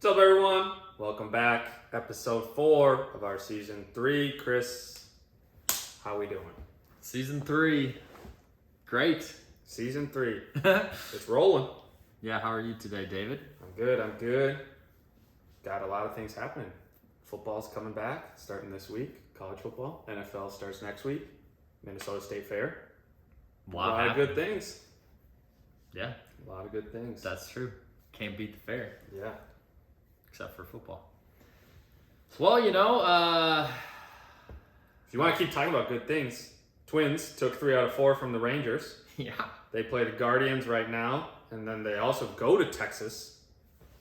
What's up, everyone? Welcome back. Episode 4 of our Season 3. Chris, how we doing? Season 3. Great. Season 3. It's rolling. Yeah, how are you today, David? I'm good. Got a lot of things happening. Football's coming back, starting this week. College football. NFL starts next week. Minnesota State Fair. A lot of good things. Yeah. A lot of good things. That's true. Can't beat the fair. Yeah. Except for football. Well, if you want to keep talking about good things, Twins took 3 out of 4 from the Rangers. Yeah. They play the Guardians right now, and then they also go to Texas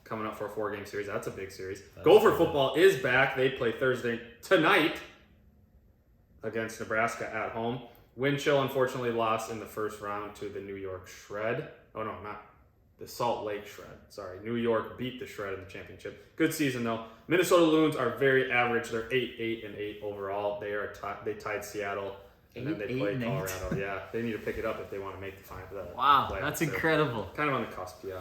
coming up for a 4-game series. That's a big series. Gopher football is back. They play Thursday tonight against Nebraska at home. Wind Chill unfortunately lost in the first round to the New York Shred. Oh no, not the Salt Lake Shred. Sorry, New York beat the Shred in the championship. Good season though. Minnesota Loons are very average. They're 8-8-8 overall. They tied Seattle, and then they play Colorado. Yeah, they need to pick it up if they want to make the final. Wow, that's incredible. Kind of on the cusp, yeah.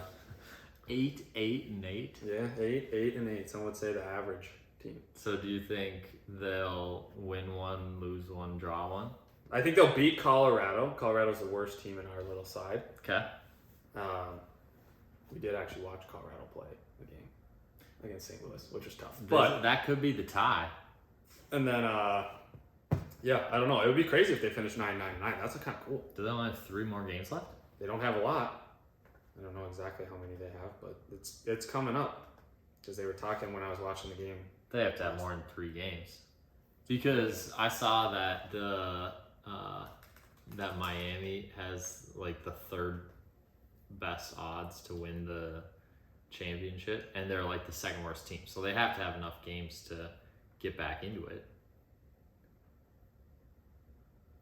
8-8-8. Yeah, 8-8-8. Some would say the average team. So do you think they'll win one, lose one, draw one? I think they'll beat Colorado. Colorado's the worst team in our little side. Okay. We did actually watch Colorado play a game against St. Louis, which was tough. But that could be the tie. And then, yeah, I don't know. It would be crazy if they finished 9-9-9. That's kind of cool. Do they only have 3 more games left? They don't have a lot. I don't know exactly how many they have, but it's coming up. Because they were talking when I was watching the game. They have to have more than 3 games. Because I saw that that Miami has like the 3rd best odds to win the championship, and they're like the 2nd worst team. So they have to have enough games to get back into it.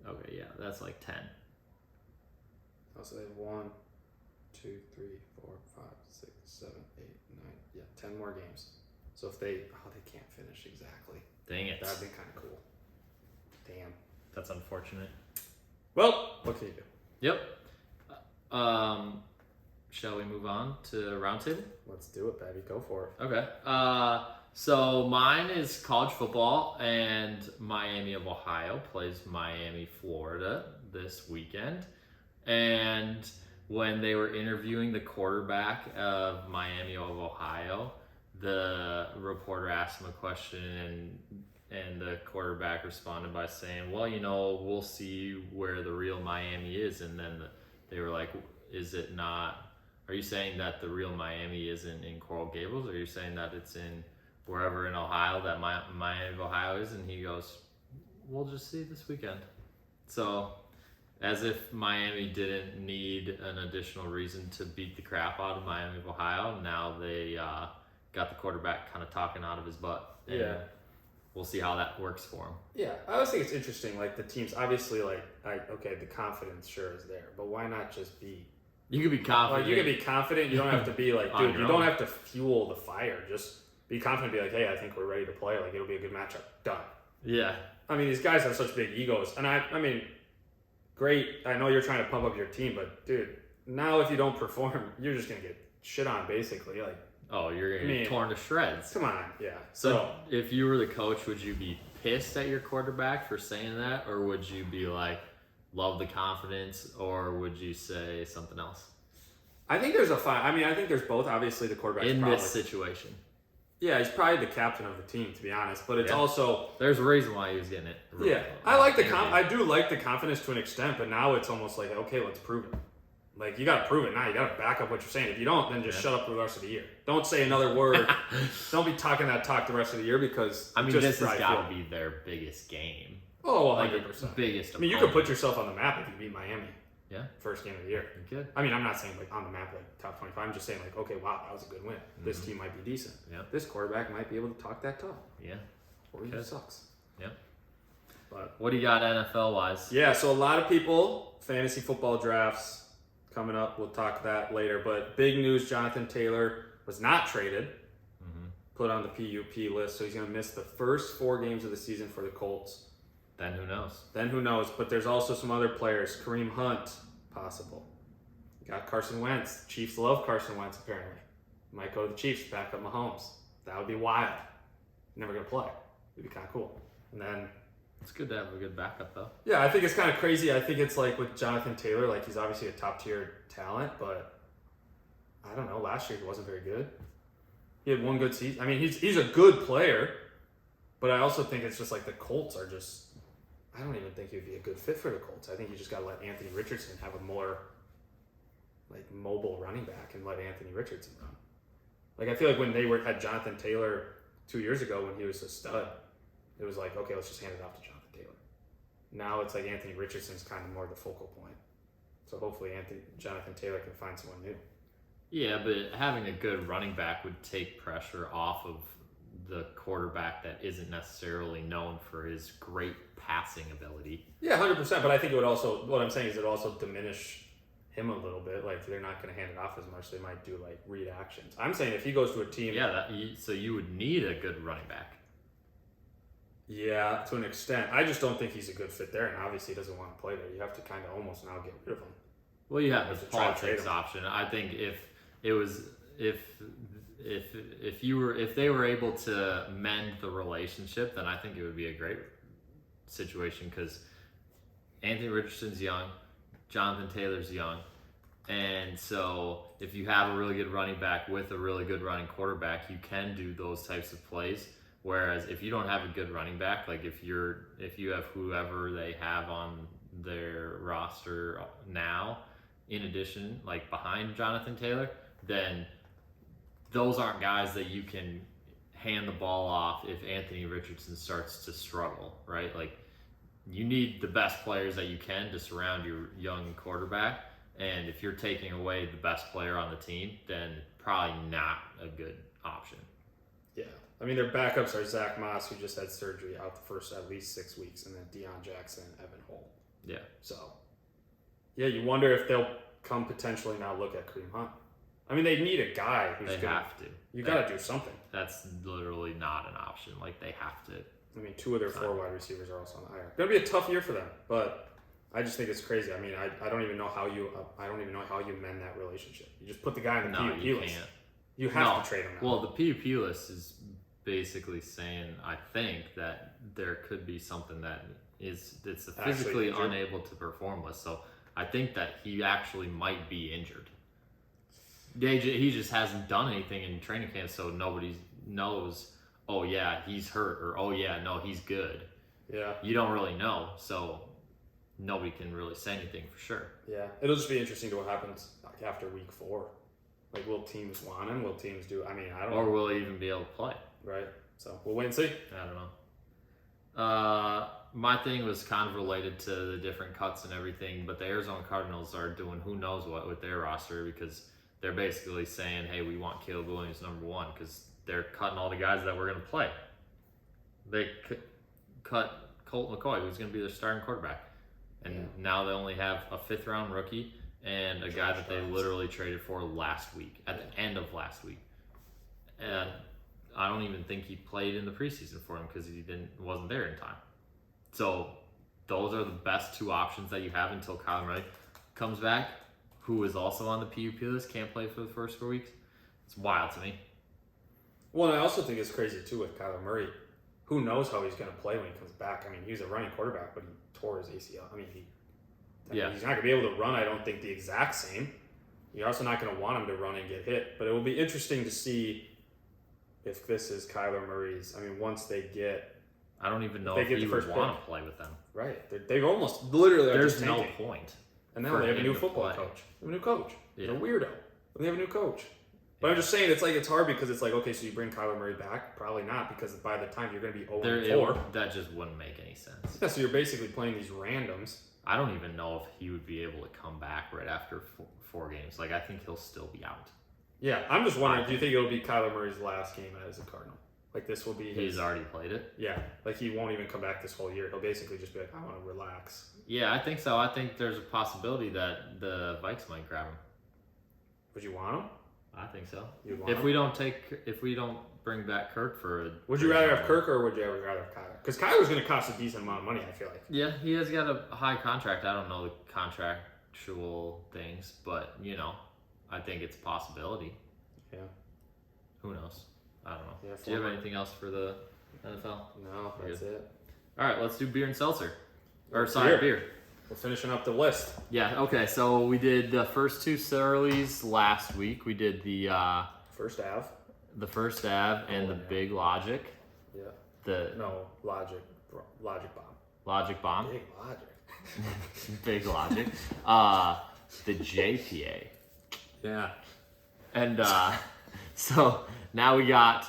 Okay, yeah, that's like 10. Oh, so they have 1, 2, 3, 4, 5, 6, 7, 8, 9. Yeah, 10 more games. So if they can't finish exactly. Dang it. That'd be kind of cool. Damn. That's unfortunate. Well, what can you do? Yep. Shall we move on to roundtable? Let's do it, baby. Go for it. Okay. So mine is college football, and Miami of Ohio plays Miami, Florida this weekend. And when they were interviewing the quarterback of Miami of Ohio, the reporter asked him a question, and the quarterback responded by saying, well, we'll see where the real Miami is. And then they were like, are you saying that the real Miami isn't in Coral Gables? Or are you saying that it's in wherever in Ohio that Miami of Ohio is? And he goes, we'll just see this weekend. So as if Miami didn't need an additional reason to beat the crap out of Miami of Ohio, now they got the quarterback kind of talking out of his butt. And yeah. We'll see how that works for him. Yeah, I always think it's interesting. Like the teams, obviously, the confidence sure is there, but why not just be? You could be confident. Like you could be confident. You don't have to be like, dude. You don't have to fuel the fire. Just be confident. Be like, hey, I think we're ready to play. Like it'll be a good matchup. Done. Yeah. I mean, these guys have such big egos, and I mean, great. I know you're trying to pump up your team, but dude, now if you don't perform, you're just gonna get shit on, basically. Like. Oh, you're going to get torn to shreds. Come on, yeah. So, if you were the coach, would you be pissed at your quarterback for saying that? Or would you be like, love the confidence? Or would you say something else? I think there's I think there's both. Obviously, the quarterback in this situation. Yeah, he's probably the captain of the team, to be honest. But it's also... There's a reason why he was getting it. Yeah. I do like the confidence to an extent, but now it's almost like, okay, let's prove it. Like, you got to prove it now. You got to back up what you're saying. If you don't, then just shut up for the rest of the year. Don't say another word. Don't be talking that talk the rest of the year because... this has got to be their biggest game. Oh, 100%. Biggest you could put yourself on the map if you beat Miami. Yeah. First game of the year. You could. I mean, I'm not saying like on the map, like top 25. I'm just saying like, okay, wow, that was a good win. Mm-hmm. This team might be decent. Yeah. This quarterback might be able to talk that talk. Yeah. Or he sucks. Yeah. But what do you got NFL-wise? Yeah, so a lot of people, fantasy football drafts coming up. We'll talk that later. But big news, Jonathan Taylor was not traded. Mm-hmm. Put on the PUP list. So he's going to miss the first 4 games of the season for the Colts. Then who knows? But there's also some other players. Kareem Hunt, possible. You got Carson Wentz. Chiefs love Carson Wentz, apparently. Might go to the Chiefs, back up Mahomes. That would be wild. Never going to play. It'd be kind of cool. And then... It's good to have a good backup, though. Yeah, I think it's kind of crazy. I think it's like with Jonathan Taylor, like he's obviously a top-tier talent, but I don't know. Last year he wasn't very good. He had one good season. I mean, he's a good player, but I also think it's just like the Colts are just... I don't even think he'd be a good fit for the Colts. I think you just got to let Anthony Richardson have a more like mobile running back and let Anthony Richardson run. Like I feel like when they had Jonathan Taylor 2 years ago when he was a stud, it was like, okay, let's just hand it off to Jonathan Taylor. Now it's like Anthony Richardson's kind of more the focal point. So hopefully Jonathan Taylor can find someone new. Yeah, but having a good running back would take pressure off of the quarterback that isn't necessarily known for his great passing ability. Yeah, 100%. But I think it would also, what I'm saying is it would also diminish him a little bit. Like they're not going to hand it off as much. They might do like read actions. I'm saying if he goes to a team. Yeah, so you would need a good running back. Yeah, to an extent. I just don't think he's a good fit there, and obviously he doesn't want to play there. You have to kind of almost now get rid of him. Well, you have the politics option. I think if they were able to mend the relationship, then I think it would be a great situation because Anthony Richardson's young, Jonathan Taylor's young, and so if you have a really good running back with a really good running quarterback, you can do those types of plays. Whereas if you don't have a good running back, like if you have whoever they have on their roster now, in addition, like behind Jonathan Taylor, then those aren't guys that you can hand the ball off if Anthony Richardson starts to struggle, right? Like you need the best players that you can to surround your young quarterback. And if you're taking away the best player on the team, then probably not a good option. Yeah. I mean, their backups are Zach Moss, who just had surgery, out the first at least 6 weeks, and then Deion Jackson and Evan Hull. Yeah. So, yeah, you wonder if they'll come potentially now look at Kareem Hunt. I mean, they need a guy who's They have to. You got to do something. That's literally not an option. Like, they have to. I mean, 2 of their 4 wide receivers are also on the IR. Going to be a tough year for them, but I just think it's crazy. I mean, I don't even know how you mend that relationship. You just put the guy in the PUP you list. Can't. You have to trade him now. Well, the PUP list is basically saying, I think, that there could be something that it's a physically unable to perform with. So I think that he actually might be injured. He just hasn't done anything in training camp, so nobody knows, oh yeah, he's hurt, or oh yeah, no, he's good. Yeah. You don't really know, so nobody can really say anything for sure. Yeah. It'll just be interesting to what happens like after week 4. Like, will teams want him? Will teams do? I mean, I don't know. Or will he even be able to play? Right. So we'll wait and see. I don't know. My thing was kind of related to the different cuts and everything, but the Arizona Cardinals are doing who knows what with their roster because they're basically saying, hey, we want Caleb Williams number 1 because they're cutting all the guys that were going to play. They cut Colt McCoy, who's going to be their starting quarterback. And now they only have a 5th-round rookie and a guy that they literally traded for last week, at the end of last week. And I don't even think he played in the preseason for him because he wasn't there in time. So those are the best 2 options that you have until Kyler Murray comes back, who is also on the PUP list, can't play for the first 4 weeks. It's wild to me. Well, and I also think it's crazy too with Kyler Murray. Who knows how he's going to play when he comes back? I mean, he was a running quarterback, but he tore his ACL. I mean, he's not going to be able to run, I don't think, the exact same. You're also not going to want him to run and get hit. But it will be interesting to see if this is Kyler Murray's. I mean, once they get... I don't even know if he would want to play with them. Right. They've almost literally... There's no point. And now they have a new football coach. They have a new coach. Yeah. They're a weirdo. But they have a new coach. But I'm just saying, it's hard because it's like, okay, so you bring Kyler Murray back? Probably not, because by the time you're going to be 0-4. That just wouldn't make any sense. Yeah, so you're basically playing these randoms. I don't even know if he would be able to come back right after 4 games. Like, I think he'll still be out. Yeah, I'm just wondering, do you think it'll be Kyler Murray's last game as a Cardinal? Like, this will be his... He's already played it? Yeah, like he won't even come back this whole year. He'll basically just be like, I want to relax. Yeah, I think so. I think there's a possibility that the Vikes might grab him. Would you want him? I think so. If we don't bring back Kirk for would you rather have Kirk or would you rather have Kyler? Because Kyler's going to cost a decent amount of money, I feel like. Yeah, he has got a high contract. I don't know the contractual things, but, I think it's a possibility. Yeah. Who knows? I don't know. Yeah, Do you have anything else for the NFL? No, that's it. All right, let's do beer and seltzer. Beer. We're finishing up the list. Yeah, okay, so we did the first two Surly's last week. We did the First Ave. the First Ave and the Big Logic. Yeah. Logic Bomb. Logic Bomb. Big Logic. Big Logic. The JPA. Yeah. And so now we got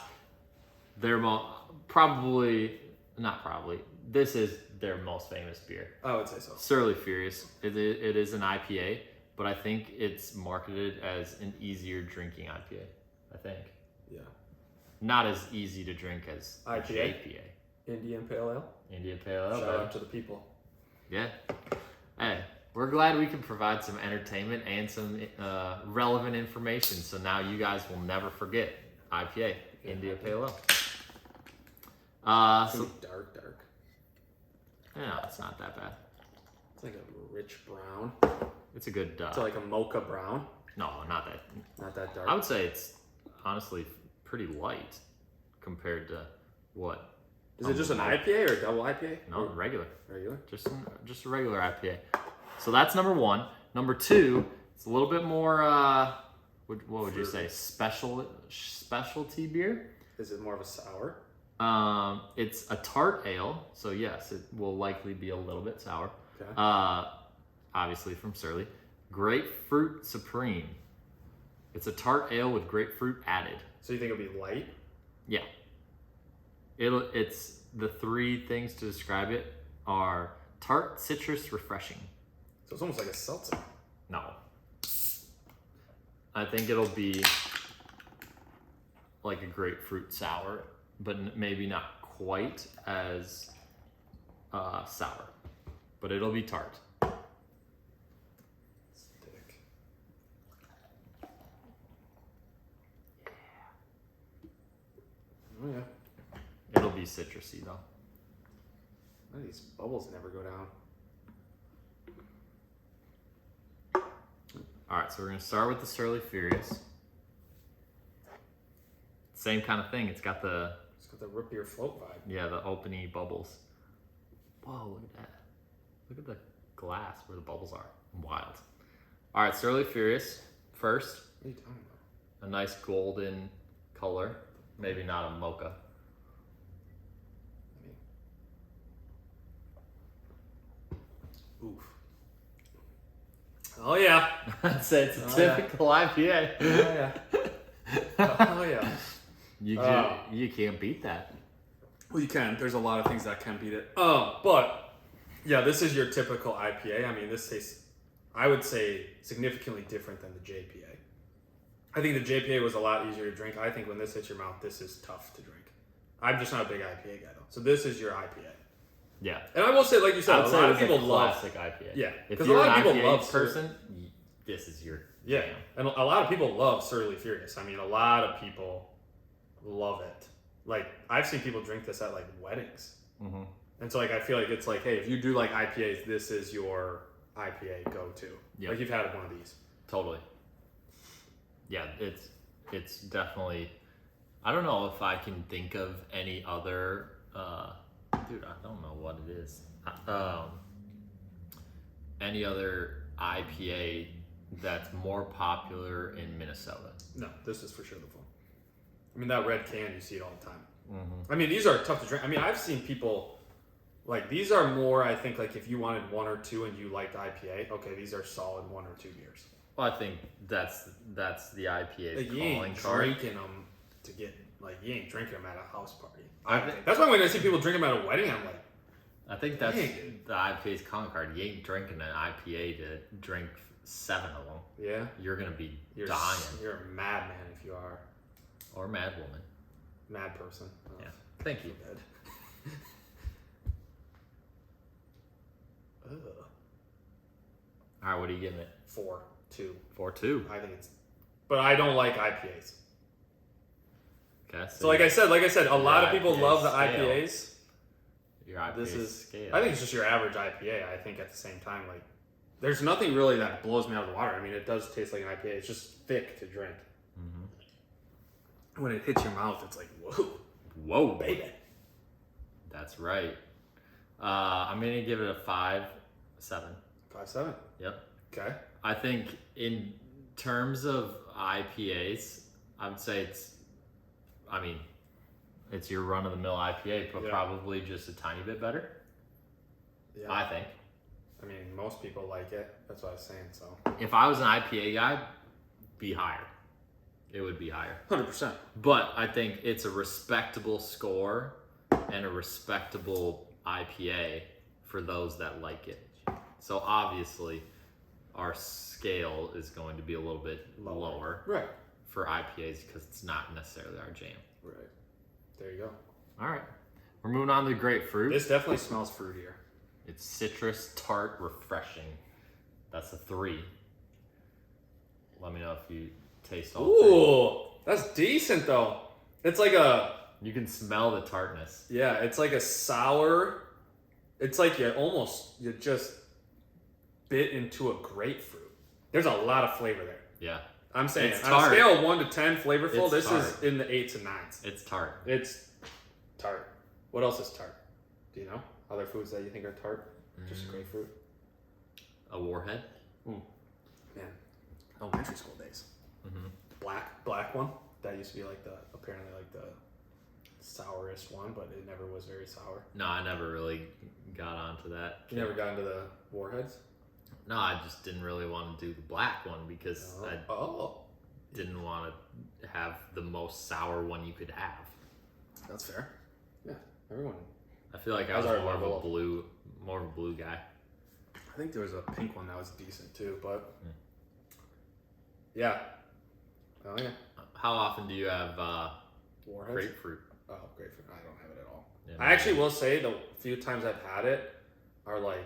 their this is their most famous beer. I would say so. Surly Furious. It is an IPA, but I think it's marketed as an easier drinking IPA. I think. Yeah. Not as easy to drink as IPA? JPA. Indian Pale Ale. Indian Pale Ale. Shout out to the people. Yeah. Hey, we're glad we can provide some entertainment and some relevant information. So now you guys will never forget IPA, India Pale Ale. It's dark. Yeah, it's not that bad. It's like a rich brown. It's a good. It's like a mocha brown. No, not that. Not that dark. I would say it's honestly pretty light compared to what. Is it just an IPA or a double IPA? No, regular. Regular? Just a regular IPA. So that's number one. Number two, it's a little bit more. What would you say? Specialty beer. Is it more of a sour? It's a tart ale, so yes, it will likely be a little bit sour. Okay. Obviously from Surly. Grapefruit Supreme. It's a tart ale with grapefruit added. So you think it'll be light? Yeah. It's the three things to describe it are tart, citrus, refreshing. So it's almost like a seltzer. No. I think it'll be like a grapefruit sour, but maybe not quite as sour. But it'll be tart. Stick. Oh yeah. It'll be citrusy though. These bubbles never go down. All right, so we're gonna start with the Surly Furious. Same kind of thing. It's got the root beer float vibe. Yeah, the openy bubbles. Whoa, look at that. Look at the glass where the bubbles are. Wild. All right, Surly Furious first. What are you talking about? A nice golden color. Maybe not a mocha. Oof. Oh yeah. I'd say it's a typical IPA. Oh yeah. Oh yeah. You can't beat that. Well, you can. There's a lot of things that can beat it. But yeah, this is your typical IPA. I mean, this tastes, I would say, significantly different than the JPA. I think the JPA was a lot easier to drink. I think when this hits your mouth, this is tough to drink. I'm just not a big IPA guy though. So this is your IPA. Yeah. And I will say, like you said, a lot of people love classic IPA. Yeah. If because you're a lot of an people IPA love person, this is your jam. And a lot of people love Surly Furious. I mean, a lot of people love it. Like, I've seen people drink this at like weddings. Mm-hmm. And so like, I feel like it's like, hey, if you do like IPAs, this is your IPA go-to. Yep. Like you've had one of these. Totally. Yeah, it's definitely, I don't know if I can think of any other, dude, I don't know what it is. Any other IPA that's more popular in Minnesota. No, this is for sure the one. I mean, that red can, you see it all the time. Mm-hmm. I mean, these are tough to drink. I mean, I've seen people, like, these are more, I think, like, if you wanted one or two and you liked IPA, okay, these are solid 1 or 2 beers. Well, I think that's the IPA's like, you calling ain't card. drinking them to get, like, you ain't drinking them at a house party. I think. That's why when I see people drink them at a wedding, I'm like, I think that's the IPA's calling card. You ain't drinking an IPA to drink 7 of them. Yeah? You're going to be dying. You're a madman if you are. Or mad woman. Mad person. Oh, yeah. Thank you. All right, what are you giving it? 4.2. 4.2. I think it's, but I don't like IPAs. Okay. So like I said, a lot of people love the IPAs. Your IPA scale. I think it's just your average IPA. I think at the same time, like, there's nothing really that blows me out of the water. I mean, it does taste like an IPA. It's just thick to drink. Mm-hmm. when it hits your mouth, it's like, whoa. Whoa, Baby. That's right. I'm going to give it a 5-7. 5.7. Yep. Okay. I think in terms of IPAs, I would say it's your run-of-the-mill IPA, but probably just a tiny bit better. Yeah. I think. I mean, most people like it. That's what I was saying, so. If I was an IPA guy, be higher. It would be higher. 100%. But I think it's a respectable score and a respectable IPA for those that like it. So obviously, our scale is going to be a little bit lower Right. for IPAs because it's not necessarily our jam. Right. There you go. All right. We're moving on to grapefruit. This definitely smells fruitier. It's citrus, tart, refreshing. That's a 3. Let me know if you taste all 3. Ooh, that's decent though. It's like You can smell the tartness. yeah, it's like a sour. It's like you just bit into a grapefruit. There's a lot of flavor there. Yeah. I'm saying It's on tart. a scale of 1 to 10 flavorful, It's this tart. is in the 8s and 9s. It's tart. It's tart. What else is tart? Do you know? Other foods that you think are tart? Just grapefruit? A warhead. Man, elementary school days. Mm-hmm. Black one. That used to be apparently the sourest one, but it never was very sour. No, I never really got onto that. You never got into the warheads? No, I just didn't really want to do the black one because I didn't want to have the most sour one you could have. That's fair. Yeah, everyone. I feel like I was more of a blue guy. I think there was a pink one that was decent too, but yeah. Oh yeah. How often do you have Warheads? grapefruit? Oh, grapefruit. I don't have it at all. Yeah, I actually will say the few times I've had it are like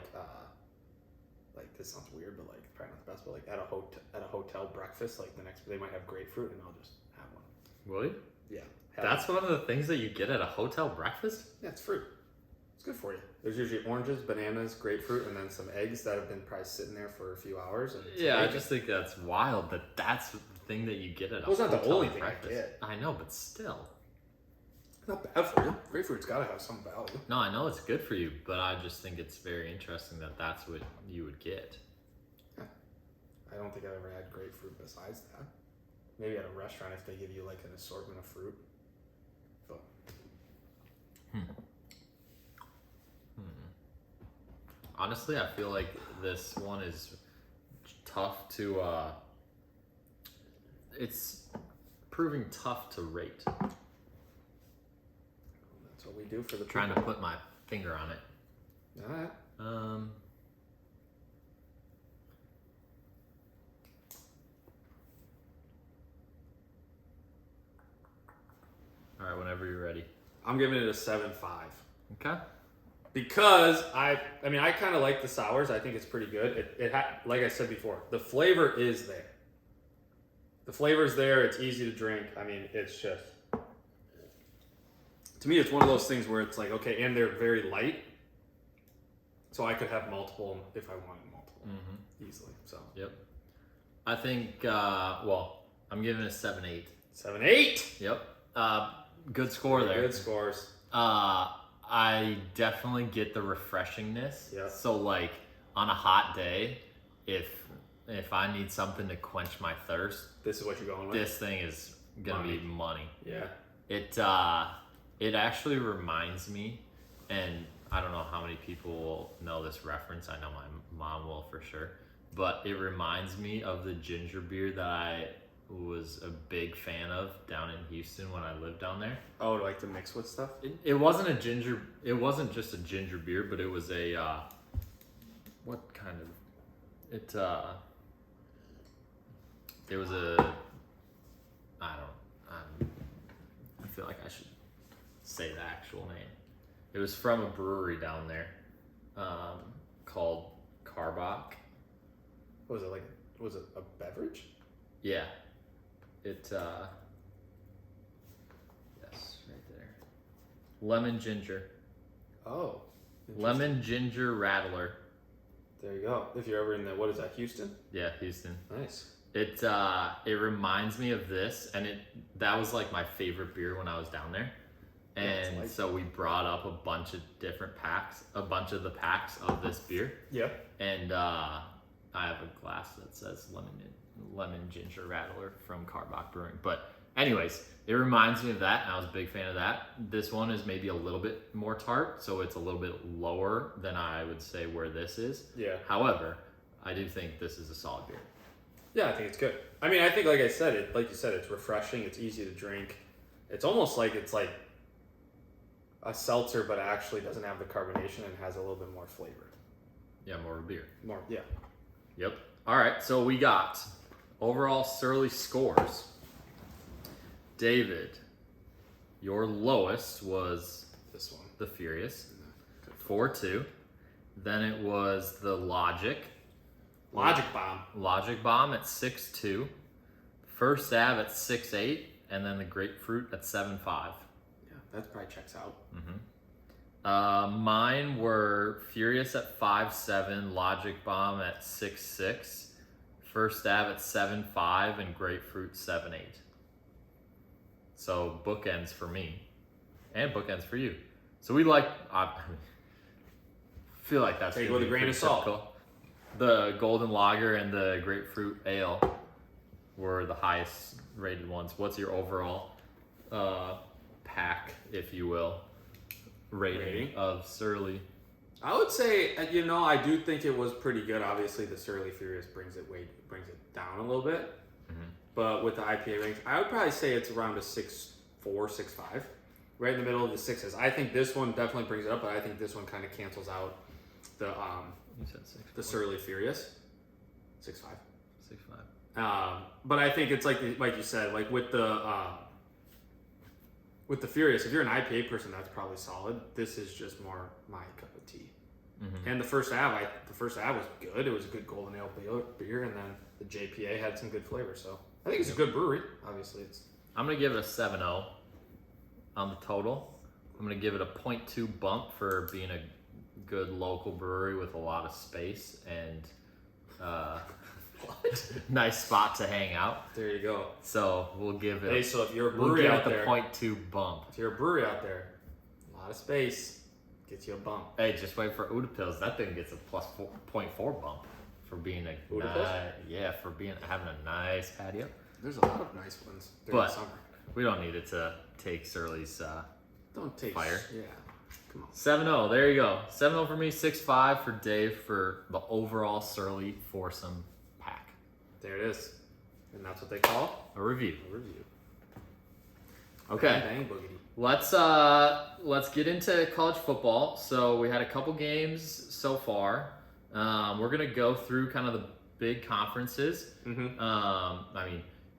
this sounds weird, but probably not the best, but at a hotel breakfast, the next they might have grapefruit and I'll just have one. Really? Yeah. That's one of the things that you get at a hotel breakfast? Yeah, it's fruit. It's good for you. There's usually oranges, bananas, grapefruit, and then some eggs that have been probably sitting there for a few hours. And Yeah, I just think that's wild that that's the thing that you get at a hotel it's not the only thing breakfast. I get. I know, but still. It's not bad for you. Grapefruit's got to have some value. No, I know it's good for you, but I just think it's very interesting that that's what you would get. Yeah. I don't think I've ever had grapefruit besides that. Maybe at a restaurant if they give you an assortment of fruit. But Honestly, I feel like this one is tough to it's proving tough to rate. that's what we do for the Trying to put my finger on it. All right. All right, whenever you're ready. I'm giving it a 7.5. Okay. Because I kind of like the sours. I think it's pretty good. Like I said before, the flavor is there. The flavor's there. It's easy to drink. It's just, to me, it's one of those things where it's okay, and they're very light. So I could have multiple if I wanted multiple easily. So Yep. I think, I'm giving it a 7-8. 7.8. Yep. Good score there. Good scores. I definitely get the refreshingness. Yeah. So on a hot day, if I need something to quench my thirst, This is what you're going with. this thing is gonna be money. Yeah. It actually reminds me, and I don't know how many people will know this reference. I know my mom will for sure, but it reminds me of the ginger beer that I was a big fan of down in Houston when I lived down there. Oh, to mix with stuff? It wasn't just a ginger beer, but it was a what kind of it was a I feel like I should say the actual name. It was from a brewery down there called Carbach. Was it was it a beverage? Yeah. It yes, right there. Lemon ginger. Oh. Lemon ginger rattler. There you go. If you're ever in what is that, Houston? Yeah, Houston. Nice. It reminds me of this, and that was like my favorite beer when I was down there. And so we brought up a bunch of different packs, a bunch of the packs of this beer. Yeah. And I have a glass that says lemon ginger rattler from Carbach Brewing. But anyways, it reminds me of that, and I was a big fan of that. This one is maybe a little bit more tart, so it's a little bit lower than I would say where this is. Yeah. However, I do think this is a solid beer. Yeah, I think it's good. I mean, I think, like you said, it's refreshing. It's easy to drink. It's almost like it's like a seltzer, but actually doesn't have the carbonation and has a little bit more flavor. Yeah, more of a beer. More, yeah. Yep. All right, so we got overall Surly scores. David, your lowest was This one. the Furious, 4-2. Then it was the Logic Bomb at 6-2. First Ave at 6-8, and then the Grapefruit at 7-5. Yeah, that probably checks out. Mine were Furious at 5-7, Logic Bomb at 6-6, First Ave at 7-5, and Grapefruit 7-8. So bookends for me, and bookends for you. So we like. I feel like that's Take it with a grain of salt. Typical. The Golden Lager and the Grapefruit Ale were the highest rated ones. What's your overall pack, if you will, rating of Surly? I would say, I do think it was pretty good. Obviously, the Surly Furious brings it down a little bit. But with the IPA ranks, I would probably say it's around a 6.4, 6.5, right in the middle of the sixes. I think this one definitely brings it up, but I think this one kind of cancels out the You said 6. the Surly Furious, 6.5. 6.5. But I think it's like you said, like with the Furious, if you're an IPA person, that's probably solid. This is just more my cup of tea. And the First Ave was good. It was a good golden ale beer, and then the JPA had some good flavor. So I think it's a good brewery. Obviously, I'm gonna give it a 7.0 on the total. I'm gonna give it a 0.2 bump for being a good local brewery with a lot of space and nice spot to hang out. There you go. So we'll give it. Hey, so if you're a brewery out there, the 0.2 bump. If you're a brewery out there, a lot of space gets you a bump. Hey, just wait for Udapils. That thing gets a plus 0.4 bump for being a having a nice patio. There's a lot of nice ones during the summer. We don't need it to take Surly's don't take fire. Yeah, come on. 7-0. There you go. 7-0 for me. 6-5 for Dave for the overall Surly foursome pack. There it is, and that's what they call a review. Bang, Okay. bang boogity. Let's get into college football. So we had a couple games so far. We're gonna go through kind of the big conferences.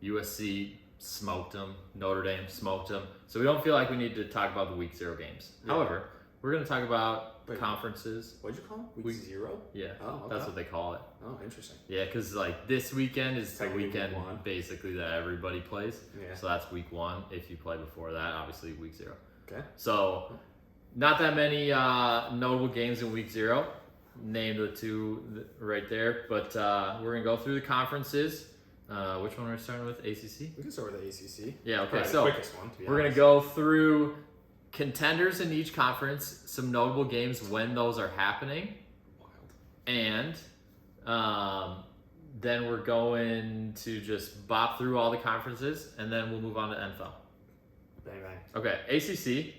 USC smoked them. Notre Dame smoked them. So we don't feel like we need to talk about the week 0 games. Yeah. However, we're gonna talk about conferences. What'd you call them? Week 0? Yeah. Oh, okay. That's what they call it. Oh, interesting. Yeah, because like this weekend is the Technically weekend week 1. basically that everybody plays. Yeah. So that's week 1. If you play before that, obviously week 0. Okay. So not that many notable games in week 0. Named the 2 right there, but we're gonna go through the conferences. Which one are we starting with? ACC? We can start with the ACC. Yeah. Okay. Probably So the quickest one, to be we're gonna honest. go through contenders in each conference, some notable games when those are happening, and then we're going to just bop through all the conferences, and then we'll move on to NFL. Bang bang. Okay, ACC,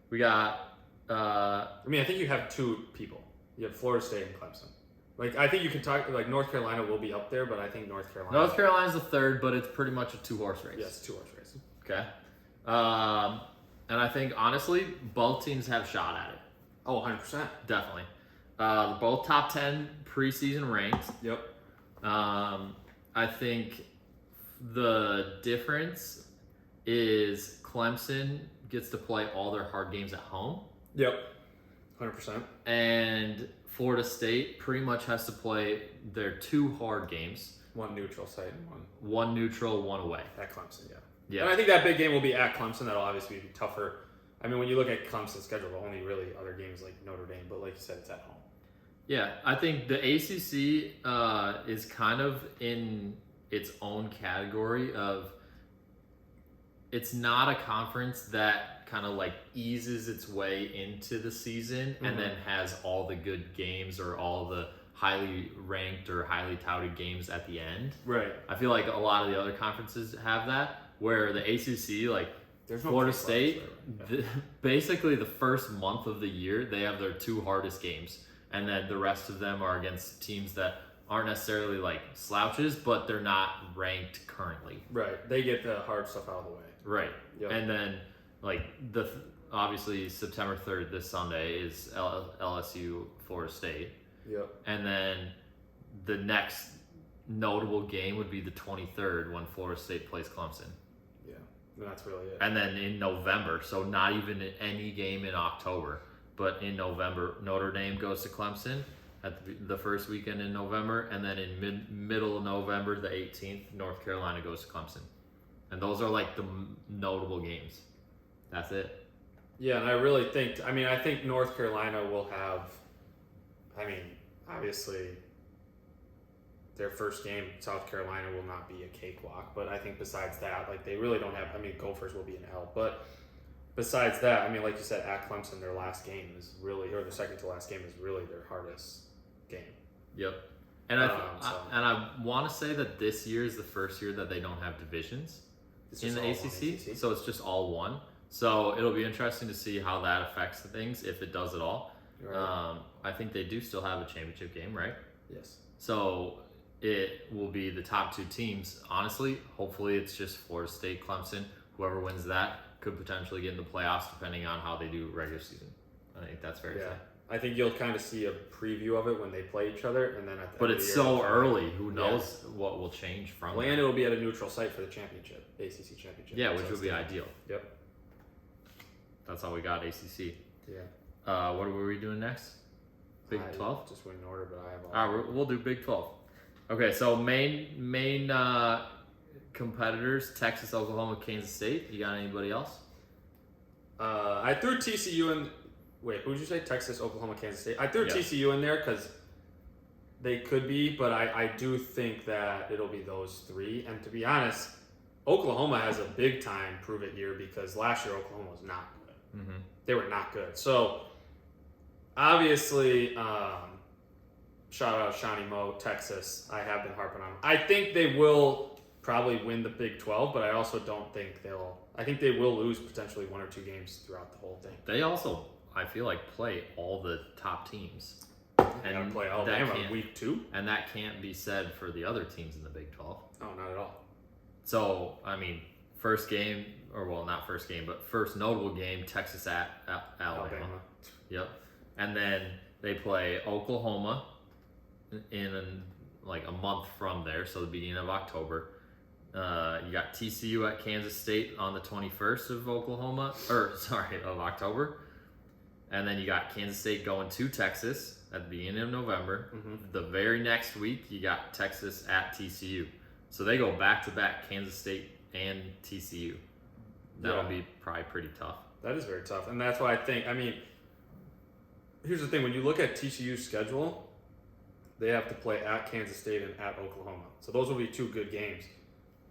we got. I think you have 2 people. You have Florida State and Clemson. Like, I think you can talk, like, North Carolina will be up there, but I think North Carolina's the 3rd, but it's pretty much a 2-horse race. Yes, 2-horse race. Okay. And I think, honestly, both teams have shot at it. Oh, 100%. Definitely. Both top 10 preseason ranked. Yep. I think the difference is Clemson gets to play all their hard games at home. Yep. 100%. And Florida State pretty much has to play their 2 hard games. 1 neutral site and 1 neutral, 1 away. at Clemson, yeah. Yeah. And I think that big game will be at Clemson. That'll obviously be tougher. I mean, when you look at Clemson's schedule, the only really other games like Notre Dame, but like you said, it's at home. Yeah, I think the ACC is kind of in its own category of, it's not a conference that kind of like eases its way into the season and then has all the good games or all the highly ranked or highly touted games at the end. Right. I feel like a lot of the other conferences have that, where the ACC, like There's no Florida case State, right? basically the first month of the year, they have their 2 hardest games. And then the rest of them are against teams that aren't necessarily like slouches, but they're not ranked currently. Right. They get the hard stuff out of the way. Right. Yep. And then like obviously September 3rd, this Sunday, is LSU Florida State. Yep. And then the next notable game would be the 23rd when Florida State plays Clemson. Yeah. And that's really it. And then in November, so not even any game in October, but in November, Notre Dame goes to Clemson at the first weekend in November, and then in middle of November, the 18th, North Carolina goes to Clemson. And those are like the notable games. That's it. Yeah, and I really think, I think North Carolina will have, obviously their first game, South Carolina, will not be a cakewalk, but I think besides that, like they really don't have, Gophers will be an L, but besides that, like you said, at Clemson, their last game is really, or their second to last game is really their hardest game. Yep. And I want to say that this year is the first year that they don't have divisions in the ACC, so it's just all one. So it'll be interesting to see how that affects the things, if it does at all. Right. I think they do still have a championship game, right? Yes. So it will be the top 2 teams. Honestly, hopefully it's just Florida State, Clemson. Whoever wins that could potentially get in the playoffs, depending on how they do regular season. I think that's fair to say. I think you'll kind of see a preview of it when they play each other, and then at the but end it's of the year, so early. Who knows what will change from and it will be at a neutral site for the championship, ACC championship. Yeah, which would be ideal. Yep. That's all we got, ACC. Yeah. What are we doing next? Big 12? Just went in order, but I have all. All right, we'll do Big 12. Okay, so main competitors: Texas, Oklahoma, Kansas State. You got anybody else? I threw TCU in. Wait, who did you say? Texas, Oklahoma, Kansas State. I threw Yeah. TCU in there because they could be, but I do think that it'll be those 3. And to be honest, Oklahoma has a big time prove it year because last year Oklahoma was not good. Mm-hmm. They were not good. So obviously, shout out Shawnee Moe, Texas. I have been harping on them. I think they will probably win the Big 12, but I also don't think I think they will lose potentially 1 or 2 games throughout the whole thing. They also, I feel like, play all the top teams. And gotta play Alabama week 2. And that can't be said for the other teams in the Big 12. Oh, not at all. So, first game, or well, not first game, but first notable game, Texas at Alabama. Yep. And then they play Oklahoma in like a month from there, so the beginning of October. You got TCU at Kansas State on the 21st of October. And then you got Kansas State going to Texas at the beginning of November. Mm-hmm. The very next week, you got Texas at TCU. So they go back-to-back, Kansas State and TCU. That'll be probably pretty tough. That is very tough. And that's why I think, here's the thing. When you look at TCU's schedule, they have to play at Kansas State and at Oklahoma. So those will be 2 good games.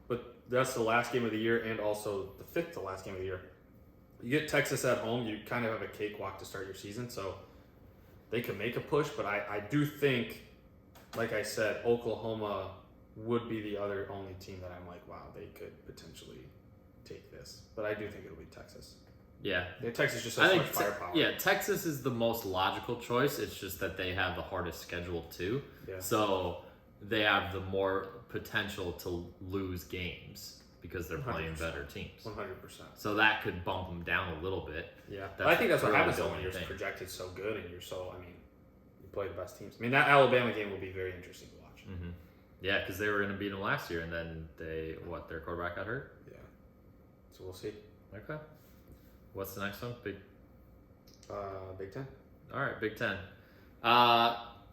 But that's the last game of the year and also the 5th to last game of the year. You get Texas at home, you kind of have a cakewalk to start your season. So they could make a push, but I do think, like I said, Oklahoma would be the other only team that I'm like, wow, they could potentially take this. But I do think it'll be Texas. Yeah. Texas just has so much firepower. Texas is the most logical choice. It's just that they have the hardest schedule too. Yeah. So they have the more potential to lose games because they're playing better teams. 100%. So that could bump them down a little bit. Yeah. I think that's what happens when you're projected so good and you're so, you play the best teams. That Alabama game will be very interesting to watch. Mm-hmm. Yeah, because they were going to beat them last year and then their quarterback got hurt? Yeah. So we'll see. Okay. What's the next one? Big 10. All right, Big 10.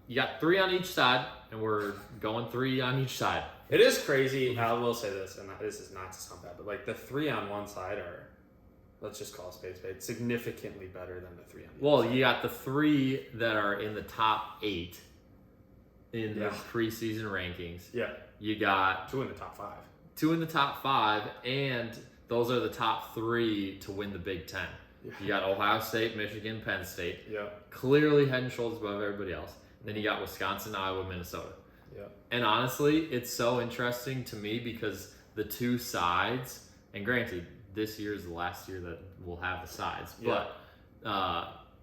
You got 3 on each side, and we're going 3 on each side. It is crazy. I will say this, and this is not to sound bad, but like the 3 on one side are, let's just call it spade, significantly better than the 3 on the other side. You got the 3 that are in the top 8 in the preseason rankings. Yeah. You got 2 in the top 5. 2 in the top 5, and those are the top 3 to win the Big Ten. Yeah. You got Ohio State, Michigan, Penn State. Yeah. Clearly head and shoulders above everybody else. Then you got Wisconsin, Iowa, Minnesota. Yeah. And honestly, it's so interesting to me because the 2 sides, and granted, this year is the last year that we'll have the sides, but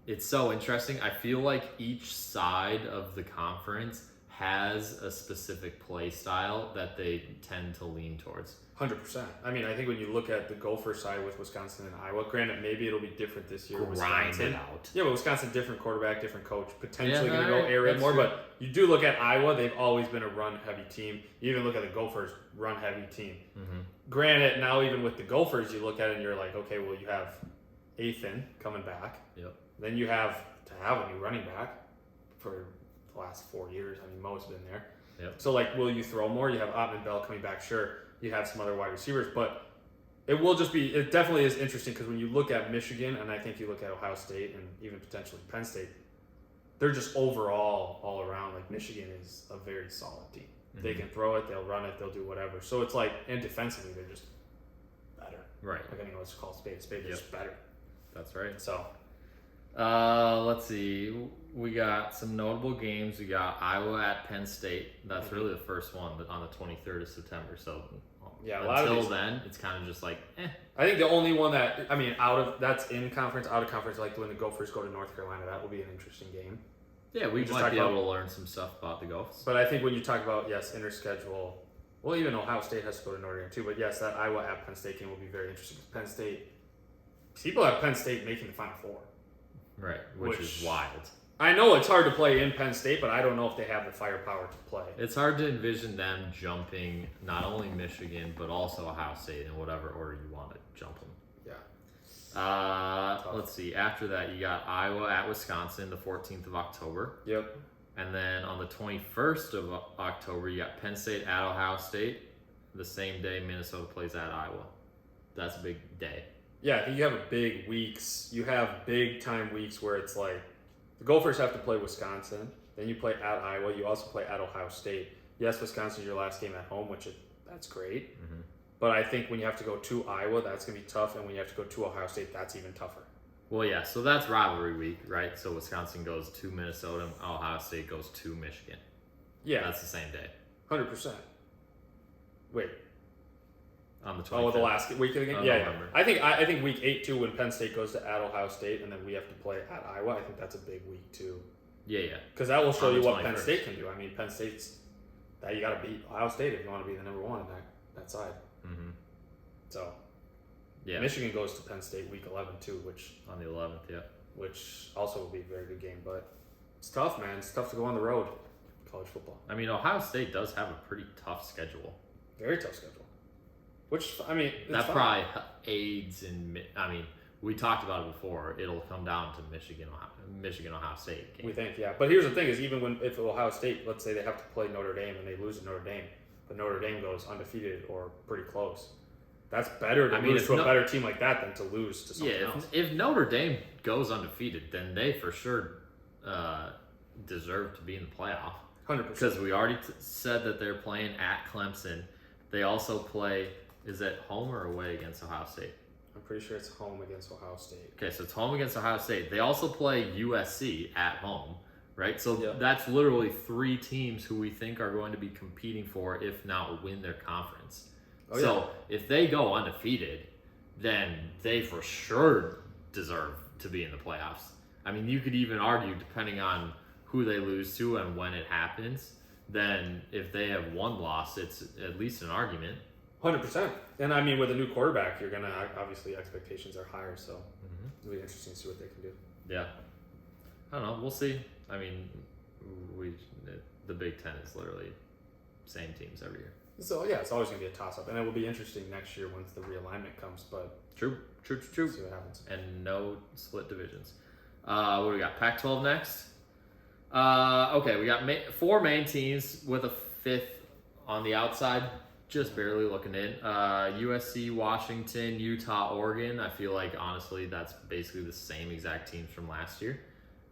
it's so interesting. I feel like each side of the conference has a specific play style that they tend to lean towards. 100%. I mean, I think when you look at the Gopher side with Wisconsin and Iowa, granted, maybe it'll be different this year. Grind Wisconsin. it out. Yeah, but Wisconsin, different quarterback, different coach, potentially Yeah, going to go air raid more. true. But you do look at Iowa, they've always been a run-heavy team. You even look at the Gophers, run-heavy team. Mm-hmm. Granted, now even with the Gophers, you look at it and you're like, okay, well, you have Athan coming back. Yep. Then you have to have a new running back for the last 4 years. I mean, Mo's been there. Yep. So, like, will you throw more? You have Ottman Bell coming back, sure. You have some other wide receivers, but it definitely is interesting because when you look at Michigan, and I think you look at Ohio State and even potentially Penn State, they're just overall, all around, like, Michigan is a very solid team. Mm-hmm. They can throw it, they'll run it, they'll do whatever. So it's like, and defensively, they're just better. Right. Like, I think let's call spade a spade, they're just better. That's right. So, let's see. We got some notable games. We got Iowa at Penn State. That's really the first one on the 23rd of September. So yeah, a lot until of these, then, it's kind of just like, I think the only one that, I mean, that's in conference, out of conference, like when the Gophers go to North Carolina, that will be an interesting game. Yeah, we just might talk be able about- to learn some stuff about the Gophers. But I think when you talk about, yes, interschedule, well, even Ohio State has to go to Notre Dame too, but yes, that Iowa at Penn State game will be very interesting. Penn State, people have Penn State making the Final Four. Right, which is wild. I know it's hard to play in Penn State, but I don't know if they have the firepower to play. It's hard to envision them jumping not only Michigan, but also Ohio State in whatever order you want to jump them. Yeah. Let's see. After that, you got Iowa at Wisconsin, the 14th of October. Yep. And then on the 21st of October, you got Penn State at Ohio State. The same day, Minnesota plays at Iowa. That's a big day. Yeah, I think you have big weeks. You have big time weeks where it's like the Gophers have to play Wisconsin, then you play at Iowa. You also play at Ohio State. Yes, Wisconsin's your last game at home, that's great. Mm-hmm. But I think when you have to go to Iowa, that's going to be tough. And when you have to go to Ohio State, that's even tougher. Well, yeah, so that's rivalry week, right? So Wisconsin goes to Minnesota, and Ohio State goes to Michigan. Yeah. That's the same day. 100%. Wait. On the 25th. Oh, the last week of the game? Yeah. November. I think week 8 too, when Penn State goes to at Ohio State, and then we have to play at Iowa. I think that's a big week too. Yeah. Because that will show On you the what Penn 21st. State can do. I mean, Penn State's that you got to beat Ohio State if you want to be the number one in that side. Mm-hmm. So, yeah. Michigan goes to Penn State week 11 too, which On the 11th, yeah. which also will be a very good game. But it's tough, man. It's tough to go on the road. College football, I mean, Ohio State does have a pretty tough schedule. very tough schedule. Which I mean, it's That fine. probably aids in. I mean, we talked about it before. It'll come down to Ohio State game. We think, yeah. But here's the thing: is even if Ohio State, let's say they have to play Notre Dame and they lose to Notre Dame, but Notre Dame goes undefeated or pretty close. That's better to lose to a better team like that than to lose to something else. If Notre Dame goes undefeated, then they for sure deserve to be in the playoff. 100%. Because we already said that they're playing at Clemson. They also play. Is it home or away against Ohio State? I'm pretty sure it's home against Ohio State. Okay, so it's home against Ohio State. They also play USC at home, right? So Yep. that's literally 3 teams who we think are going to be competing for, if not win their conference. Oh, So if they go undefeated, then they for sure deserve to be in the playoffs. I mean, you could even argue, depending on who they lose to and when it happens, then if they have one loss, it's at least an argument. 100%. And I mean, with a new quarterback, you're gonna obviously expectations are higher. So it'll be interesting to see what they can do. Yeah. I don't know. We'll see. I mean, the Big Ten is literally same teams every year. So yeah, it's always gonna be a toss up, and it will be interesting next year once the realignment comes. But True. see what happens. And no split divisions. What do we got? Pac-12 next. Okay, we got 4 main teams with a 5th on the outside, just barely looking in. USC, Washington, Utah, Oregon. I feel like honestly that's basically the same exact teams from last year.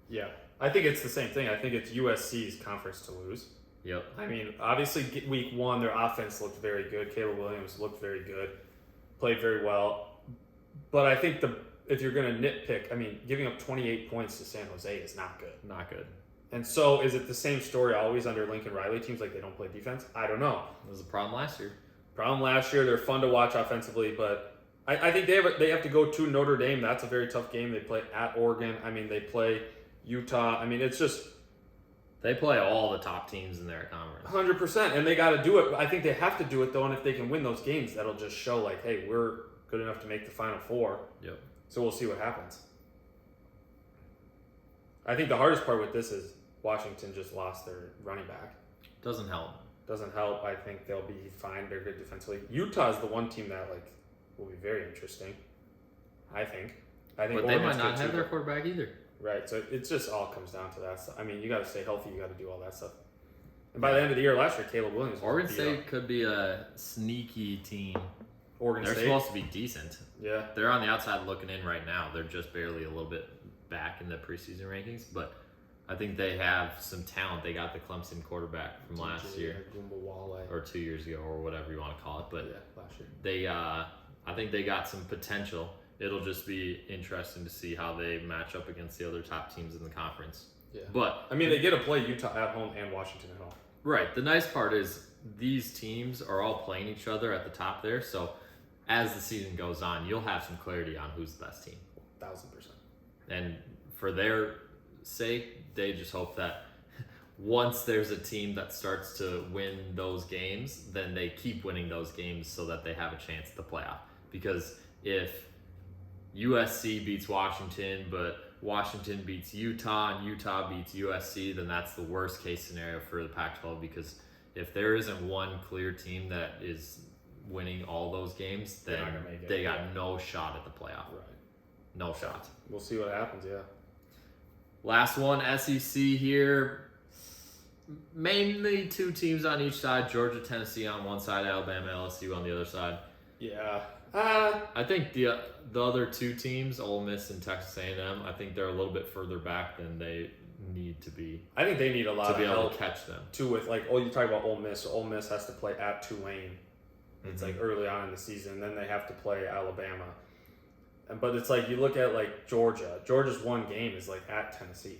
Yeah, I think it's the same thing. I think it's USC's conference to lose. Yep. I mean, obviously, week 1, their offense looked very good. Caleb Williams looked very good, played very well. But I think if you're going to nitpick, I mean, giving up 28 points to San Jose is not good. Not good. And so, is it the same story always under Lincoln Riley teams? Like, they don't play defense? I don't know. It was a problem last year. They're fun to watch offensively, but I think they have to go to Notre Dame. That's a very tough game. They play at Oregon. I mean, they play Utah. I mean, it's just... They play all the top teams in their conference. 100%, and they got to do it. I think they have to do it, though, and if they can win those games, that'll just show, like, hey, we're good enough to make the Final Four. Yep. So we'll see what happens. I think the hardest part with this is Washington just lost their running back. Doesn't help. Doesn't help. I think they'll be fine. They're good defensively. Utah is the one team that, like, will be very interesting, I think. But they might not have their quarterback either. Right, so it just all comes down to that stuff. I mean, you got to stay healthy. You got to do all that stuff. And by the end of the year last year, Caleb Williams. Oregon State could be a sneaky team. They're supposed to be decent. Yeah. They're on the outside looking in right now. They're just barely a little bit back in the preseason rankings, but I think they have some talent. They got the Clemson quarterback from last year. Or 2 years ago, or whatever you want to call it. But yeah, last year. They, I think they got some potential. It'll just be interesting to see how they match up against the other top teams in the conference. Yeah. But I mean, they get to play Utah at home and Washington at home. Right. The nice part is these teams are all playing each other at the top there. So as the season goes on, you'll have some clarity on who's the best team. 1,000%. And for their sake, they just hope that once there's a team that starts to win those games, then they keep winning those games so that they have a chance at the playoff. Because if USC beats Washington, but Washington beats Utah and Utah beats USC, then that's the worst case scenario for the Pac-12, because if there isn't one clear team that is winning all those games, then they got no shot at the playoff. Right. No shot. We'll see what happens, yeah. Last one, SEC here. Mainly 2 teams on each side. Georgia, Tennessee on one side, Alabama, LSU on the other side. Yeah. I think the other 2 teams, Ole Miss and Texas A&M, I think they're a little bit further back than they need to be. I think they need a lot to be of able help to catch them. Too, with like, you talk about Ole Miss. So Ole Miss has to play at Tulane. It's like early on in the season. Then they have to play Alabama. But it's like you look at like Georgia. Georgia's one game is like at Tennessee.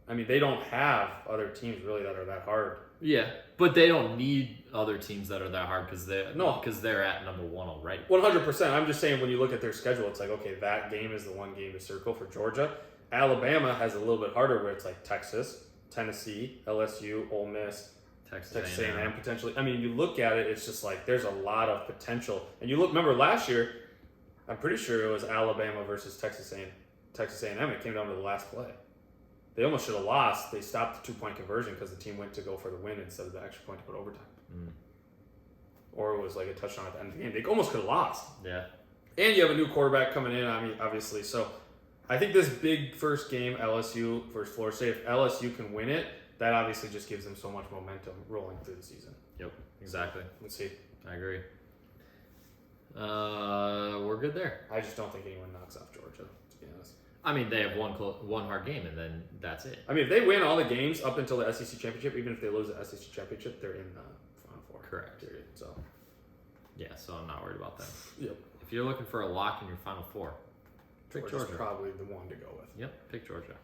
I mean, they don't have other teams really that are that hard. Yeah, but they don't need other teams that are that hard because they're at number 1 already. 100%. I'm just saying when you look at their schedule, it's like, okay, that game is the one game to circle for Georgia. Alabama has a little bit harder where it's like Texas, Tennessee, LSU, Ole Miss, Texas A&M potentially. I mean, you look at it, it's just like there's a lot of potential. And you remember last year, I'm pretty sure it was Alabama versus Texas A&M. It came down to the last play. They almost should have lost. They stopped the 2-point conversion because the team went to go for the win instead of the extra point to put overtime. Or it was like a touchdown at the end of the game. They almost could have lost. Yeah. And you have a new quarterback coming in, I mean, obviously. So I think this big first game, LSU versus Florida State, if LSU can win it, that obviously just gives them so much momentum rolling through the season. Yep, exactly. Let's see. I agree. We're good there. I just don't think anyone knocks off Georgia, to be honest. I mean, they have one hard game, and then that's it. I mean, if they win all the games up until the SEC championship, even if they lose the SEC championship, they're in the Final Four. Correct. Period. So. Yeah, so I'm not worried about that. Yep. If you're looking for a lock in your Final Four, pick Georgia. Probably the one to go with. Yep, pick Georgia.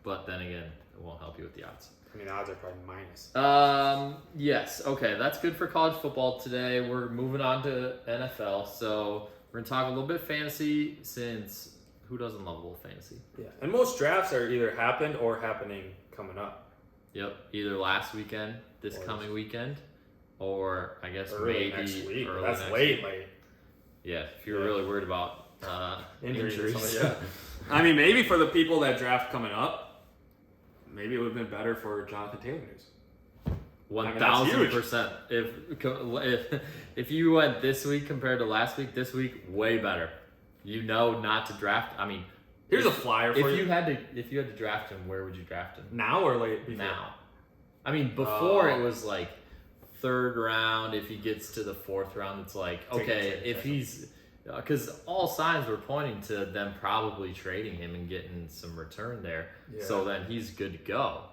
But then again, it won't help you with the odds. I mean, the odds are probably minus. Yes. Okay, that's good for college football today. We're moving on to NFL. So we're going to talk a little bit fantasy, since who doesn't love a little fantasy? Yeah, and most drafts are either happened or happening coming up. Yep, either last weekend, this coming weekend, or I guess early maybe next week. early That's next late. week. Yeah, if you're really worried about injuries. Yeah. I mean, maybe for the people that draft coming up, maybe it would have been better for Jonathan Taylor news. 1,000%. If you went this week compared to last week, this week way better. You know not to draft. I mean, here's a flyer for you. If you had to draft him, where would you draft him? Now or late? Before? Now. I mean, before it was like 3rd round. If he gets to the 4th round, it's like, okay, if he's, because all signs were pointing to them probably trading him and getting some return there. Yeah. So then he's good to go.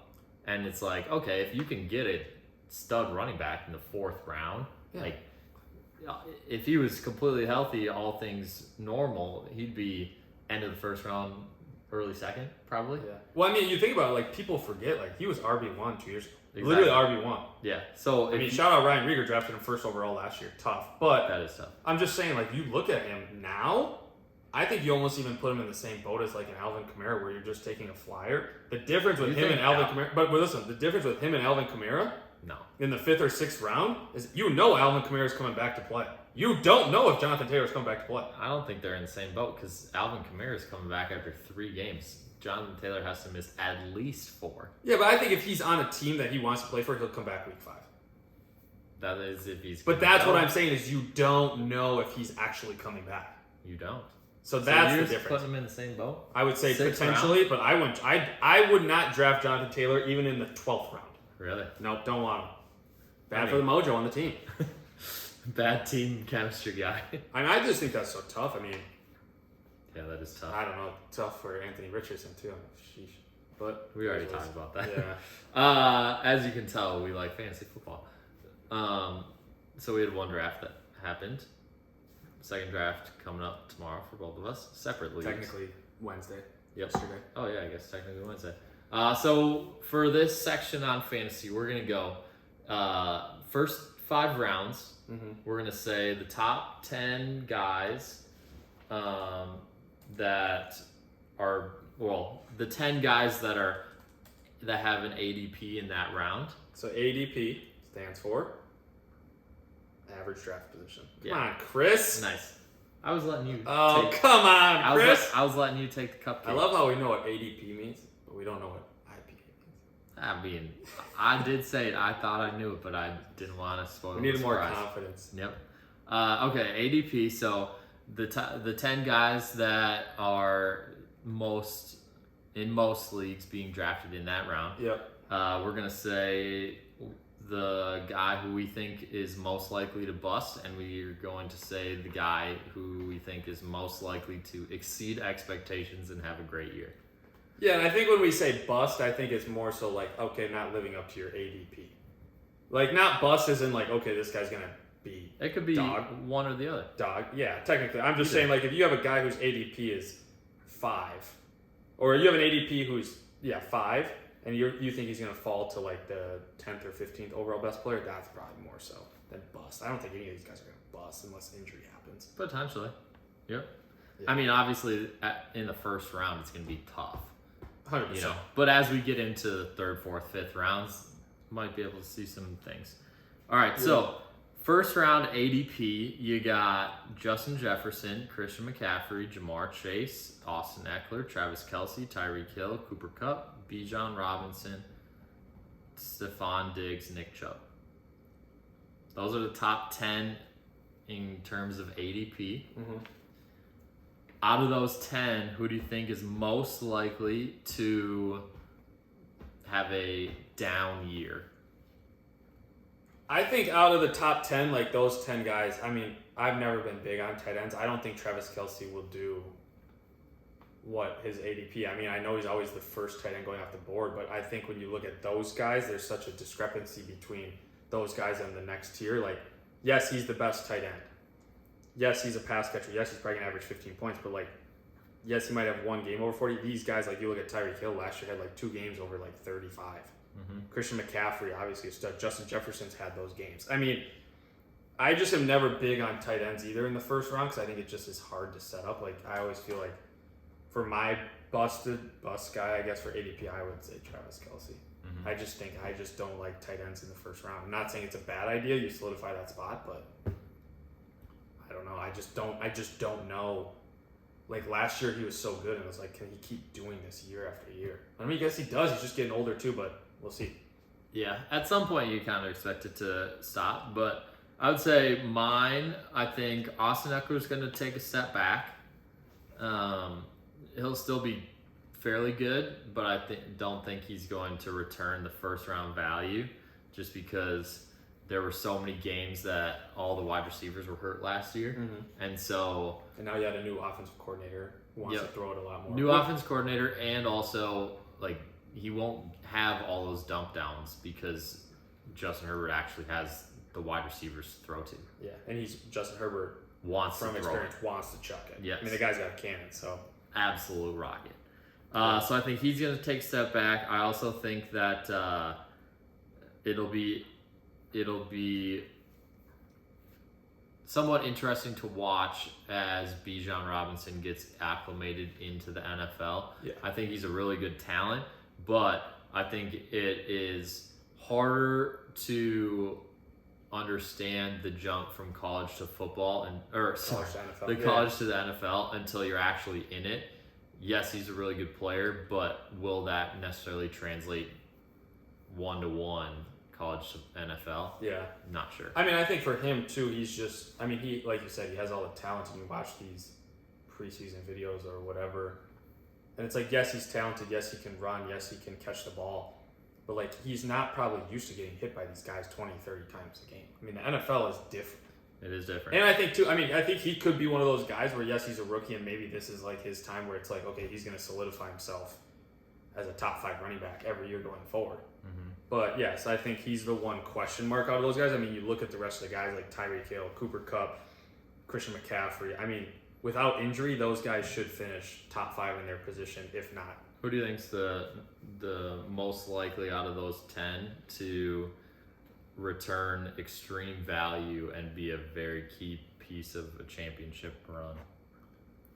And it's like, okay, if you can get it stud running back in the 4th round. Yeah. Like, if he was completely healthy, all things normal, he'd be end of the 1st round, early 2nd, probably. Yeah. Well, I mean, you think about it, like, people forget, like, he was RB1 2 years ago. Exactly. Literally RB1. Yeah. So I mean, shout out Ryan Rieger, drafted him 1st overall last year. Tough. But that is tough. I'm just saying, like, you look at him now, I think you almost even put him in the same boat as, like, an Alvin Kamara, where you're just taking a flyer. The difference with him and Alvin Kamara, but listen, the difference with him and Alvin Kamara No. in the 5th or 6th round is Alvin Kamara is coming back to play. You don't know if Jonathan Taylor's coming back to play. I don't think they're in the same boat because Alvin Kamara is coming back after 3 games. Jonathan Taylor has to miss at least 4. Yeah, but I think if he's on a team that he wants to play for, he'll come back week 5. That is if he's. But that's what I'm saying is you don't know if he's actually coming back. You don't. So that's you're the difference. Putting him in the same boat. I would say 6th potentially, round? but I would not draft Jonathan Taylor even in the 12th round. Really? Nope, don't want him. Bad for the mojo on the team. Bad team chemistry guy. I mean, I just think that's so tough. I mean, yeah, that is tough. I don't know, tough for Anthony Richardson too. Sheesh. But We already talked about that. Yeah. As you can tell, we like fantasy football. So we had one draft that happened. 2nd draft coming up tomorrow for both of us. Separate leagues. Technically Wednesday. Yep. Yesterday. Oh yeah, I guess technically Wednesday. So for this section on fantasy, we're gonna go first 5 rounds. Mm-hmm. We're gonna say the top 10 guys that are the 10 guys that have an ADP in that round. So ADP stands for average draft position. Come Yeah. on, Chris. Nice. I was letting you. Oh, take, come on, Chris. I was letting you take the cupcake. I love how we know what ADP means, but we don't know what IPA means. I mean, I did say it. I thought I knew it, but I didn't want to spoil. We needed the more surprise. confidence. Yep. Okay, ADP. So the 10 guys that are in most leagues being drafted in that round. Yep. We're gonna say the guy who we think is most likely to bust, and we're going to say the guy who we think is most likely to exceed expectations and have a great year. Yeah, and I think when we say bust, I think it's more so like, okay, not living up to your ADP. Like, not bust as in like, okay, this guy's going to be It could be dog. one or the other. Dog. Yeah, technically. I'm just Either. saying, like, if you have a guy whose ADP is 5, or you have an ADP who's, 5, and you think he's going to fall to like the 10th or 15th overall best player, that's probably more so than bust. I don't think any of these guys are going to bust unless injury happens. Potentially. Yep. Yeah. I mean, obviously, in the 1st round, it's going to be tough. 100%. You know, but as we get into the 3rd, 4th, 5th rounds, might be able to see some things. All right, so 1st round ADP, you got Justin Jefferson, Christian McCaffrey, Jamar Chase, Austin Eckler, Travis Kelce, Tyreek Hill, Cooper Kupp, Bijan Robinson, Stephon Diggs, Nick Chubb. Those are the top 10 in terms of ADP. Mm-hmm. Out of those 10, who do you think is most likely to have a down year? I think out of the top 10, like those 10 guys, I mean, I've never been big on tight ends. I don't think Travis Kelce will do what his ADP. I mean, I know he's always the first tight end going off the board, but I think when you look at those guys, there's such a discrepancy between those guys and the next tier. Like, yes, he's the best tight end. Yes, he's a pass catcher. Yes, he's probably going to average 15 points, but like, yes, he might have one game over 40. These guys, like you look at Tyreek Hill last year, had like 2 games over like 35. Mm-hmm. Christian McCaffrey, obviously a stud. Justin Jefferson's had those games. I mean, I just am never big on tight ends either in the 1st round because I think it just is hard to set up. Like, I always feel like for my bust guy, I guess for ADP, I would say Travis Kelce. Mm-hmm. I just don't like tight ends in the 1st round. I'm not saying it's a bad idea. You solidify that spot, but I don't know. I just don't know. Like, last year he was so good, and I was like, can he keep doing this year after year? I mean, I guess he does. He's just getting older too, but we'll see. Yeah, at some point you kind of expect it to stop, but I would say mine, I think Austin Eckler is going to take a step back. He'll still be fairly good, but I don't think he's going to return the 1st round value just because there were so many games that all the wide receivers were hurt last year. Mm-hmm. And now you had a new offensive coordinator who wants to throw it a lot more. New offense coordinator, and also like he won't have all those dump downs because Justin Herbert actually has the wide receivers to throw to. Yeah, and Justin Herbert wants from to experience wants to chuck it. Yes. I mean, the guy's got a cannon, so absolute rocket. So I think he's going to take a step back. I also think that it'll be somewhat interesting to watch as Bijan Robinson gets acclimated into the NFL. Yeah. I think he's a really good talent, but I think it is harder to understand the jump from college to football college to the NFL until you're actually in it. Yes, he's a really good player, but will that necessarily translate 1-to-1 college to NFL? Yeah. Not sure. I mean, I think for him too, he, like you said, he has all the talent, and you watch these preseason videos or whatever, and it's like, yes, he's talented, yes, he can run, yes, he can catch the ball, but like, he's not probably used to getting hit by these guys 20, 30 times a game. I mean, the NFL is different. It is different. And I think too, I think he could be one of those guys where, yes, he's a rookie, and maybe this is like his time where it's like, okay, he's going to solidify himself as a top 5 running back every year going forward. Mm-hmm. But yes, I think he's the one question mark out of those guys. I mean, you look at the rest of the guys like Tyreek Hill, Cooper Kupp, Christian McCaffrey. I mean, without injury, those guys should finish top 5 in their position, if not. Who do you think's the most likely out of those 10 to return extreme value and be a very key piece of a championship run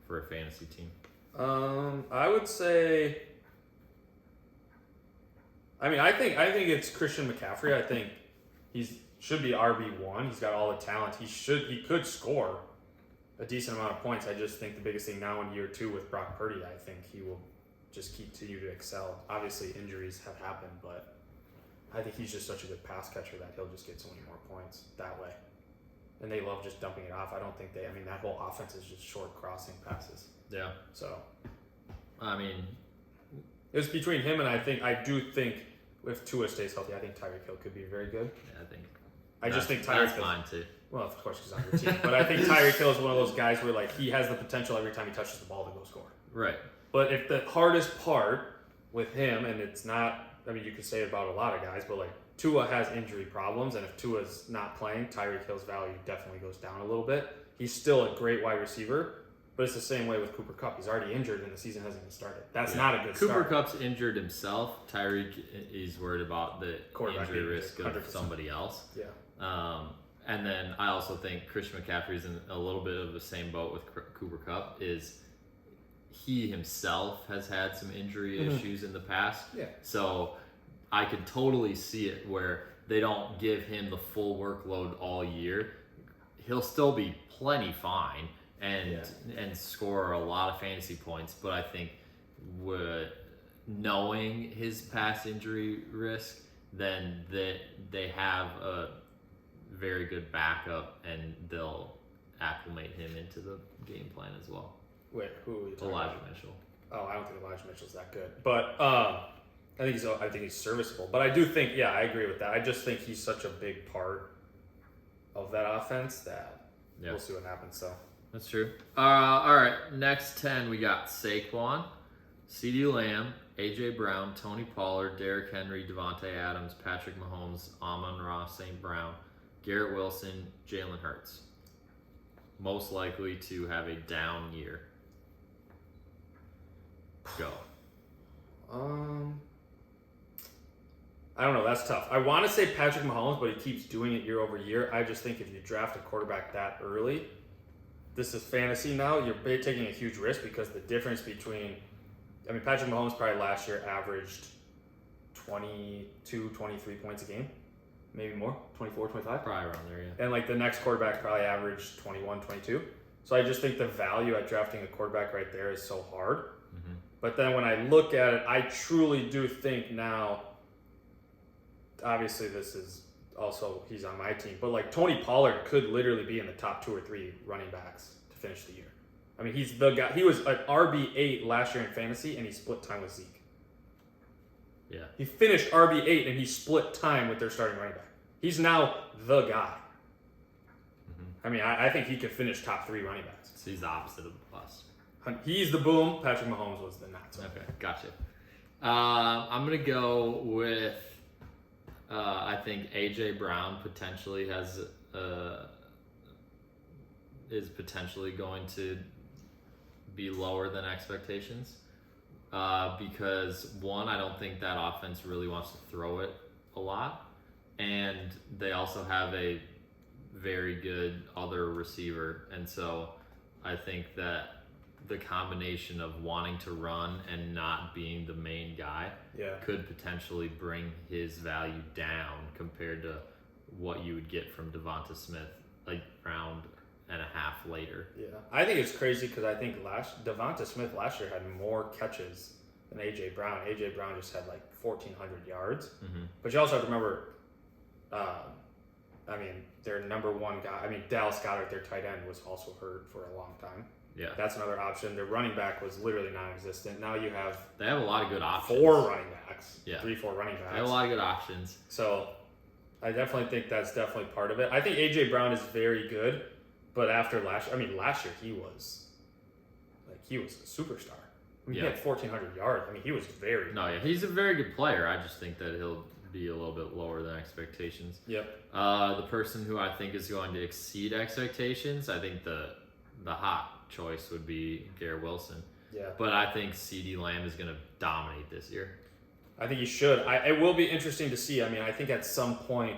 for a fantasy team? I would say, I think it's Christian McCaffrey. I think should be RB1. He's got all the talent. He could score a decent amount of points. I just think the biggest thing now in year 2 with Brock Purdy, I think he will just continue to excel. Obviously, injuries have happened, but I think he's just such a good pass catcher that he'll just get so many more points that way. And they love just dumping it off. I don't think that whole offense is just short crossing passes. Yeah. So, I mean, it's between him and I do think if Tua stays healthy, I think Tyreek Hill could be very good. Yeah, I just think Tyreek Hill's mine too. Well, of course, he's on your team. But I think Tyreek Hill is one of those guys where like he has the potential every time he touches the ball to go score. Right. But if the hardest part with him, and it's not, you could say it about a lot of guys, but like Tua has injury problems, and if Tua's not playing, Tyreek Hill's value definitely goes down a little bit. He's still a great wide receiver, but it's the same way with Cooper Kupp. He's already injured, and the season hasn't even started. That's not a good Cooper start. Kupp's injured himself. Tyreek is worried about the injury risk of 100%. somebody else. Yeah. And then I also think Christian McCaffrey is in a little bit of the same boat with Cooper Kupp. Is he himself has had some injury issues in the past. Yeah. So I could totally see it where they don't give him the full workload all year. He'll still be plenty fine and score a lot of fantasy points, but I think knowing his past injury risk, then they have a very good backup and they'll acclimate him into the game plan as well. Wait, who are you talking Elijah about? Mitchell. Oh, I don't think Elijah Mitchell's that good, but I think he's serviceable. But I do think, I agree with that. I just think he's such a big part of that offense that we'll see what happens. So that's true. All right, next 10 we got Saquon, CeeDee Lamb, AJ Brown, Tony Pollard, Derrick Henry, Devontae Adams, Patrick Mahomes, Amon-Ra St. Brown, Garrett Wilson, Jalen Hurts. Most likely to have a down year. Go. I don't know. That's tough. I want to say Patrick Mahomes, but he keeps doing it year over year. I just think if you draft a quarterback that early, this is fantasy now. You're taking a huge risk because the difference between, Patrick Mahomes probably last year averaged 22, 23 points a game. Maybe more, 24, 25? Probably around there, yeah. And like the next quarterback probably averaged 21, 22. So I just think the value at drafting a quarterback right there is so hard. Mm-hmm. But then when I look at it, I truly do think now, obviously this is also, he's on my team, but like Tony Pollard could literally be in the top 2 or 3 running backs to finish the year. He's the guy, he was an RB8 last year in fantasy and he split time with Zeke. Yeah. He finished RB8 and he split time with their starting running back. He's now the guy. Mm-hmm. I think he could finish top 3 running backs. So he's the opposite of the bust. He's the boom. Patrick Mahomes was the not. Okay, gotcha. I'm going to go with I think AJ Brown potentially is potentially going to be lower than expectations. Because one, I don't think that offense really wants to throw it a lot, and they also have a very good other receiver, and so I think that the combination of wanting to run and not being the main guy could potentially bring his value down compared to what you would get from Devonta Smith like round and a half later. Yeah, I think it's crazy because I think Devonta Smith last year had more catches than AJ Brown. AJ Brown just had like 1,400 yards. But you also have to remember, their number one guy. Dallas Goedert, their tight end, was also hurt for a long time. Yeah, that's another option. Their running back was literally non-existent. Now they have a lot of good options. 4 running backs. Yeah, 3-4 running backs. They have a lot of good options. So I definitely think that's definitely part of it. I think AJ Brown is very good, but after last year he was a superstar. He had 1,400 yards. He was very good. No, yeah, he's a very good player. I just think that he'll be a little bit lower than expectations. Yep. The person who I think is going to exceed expectations, I think the hot choice would be Garrett Wilson. Yeah. But I think CeeDee Lamb is going to dominate this year. I think he should. It will be interesting to see. I think at some point,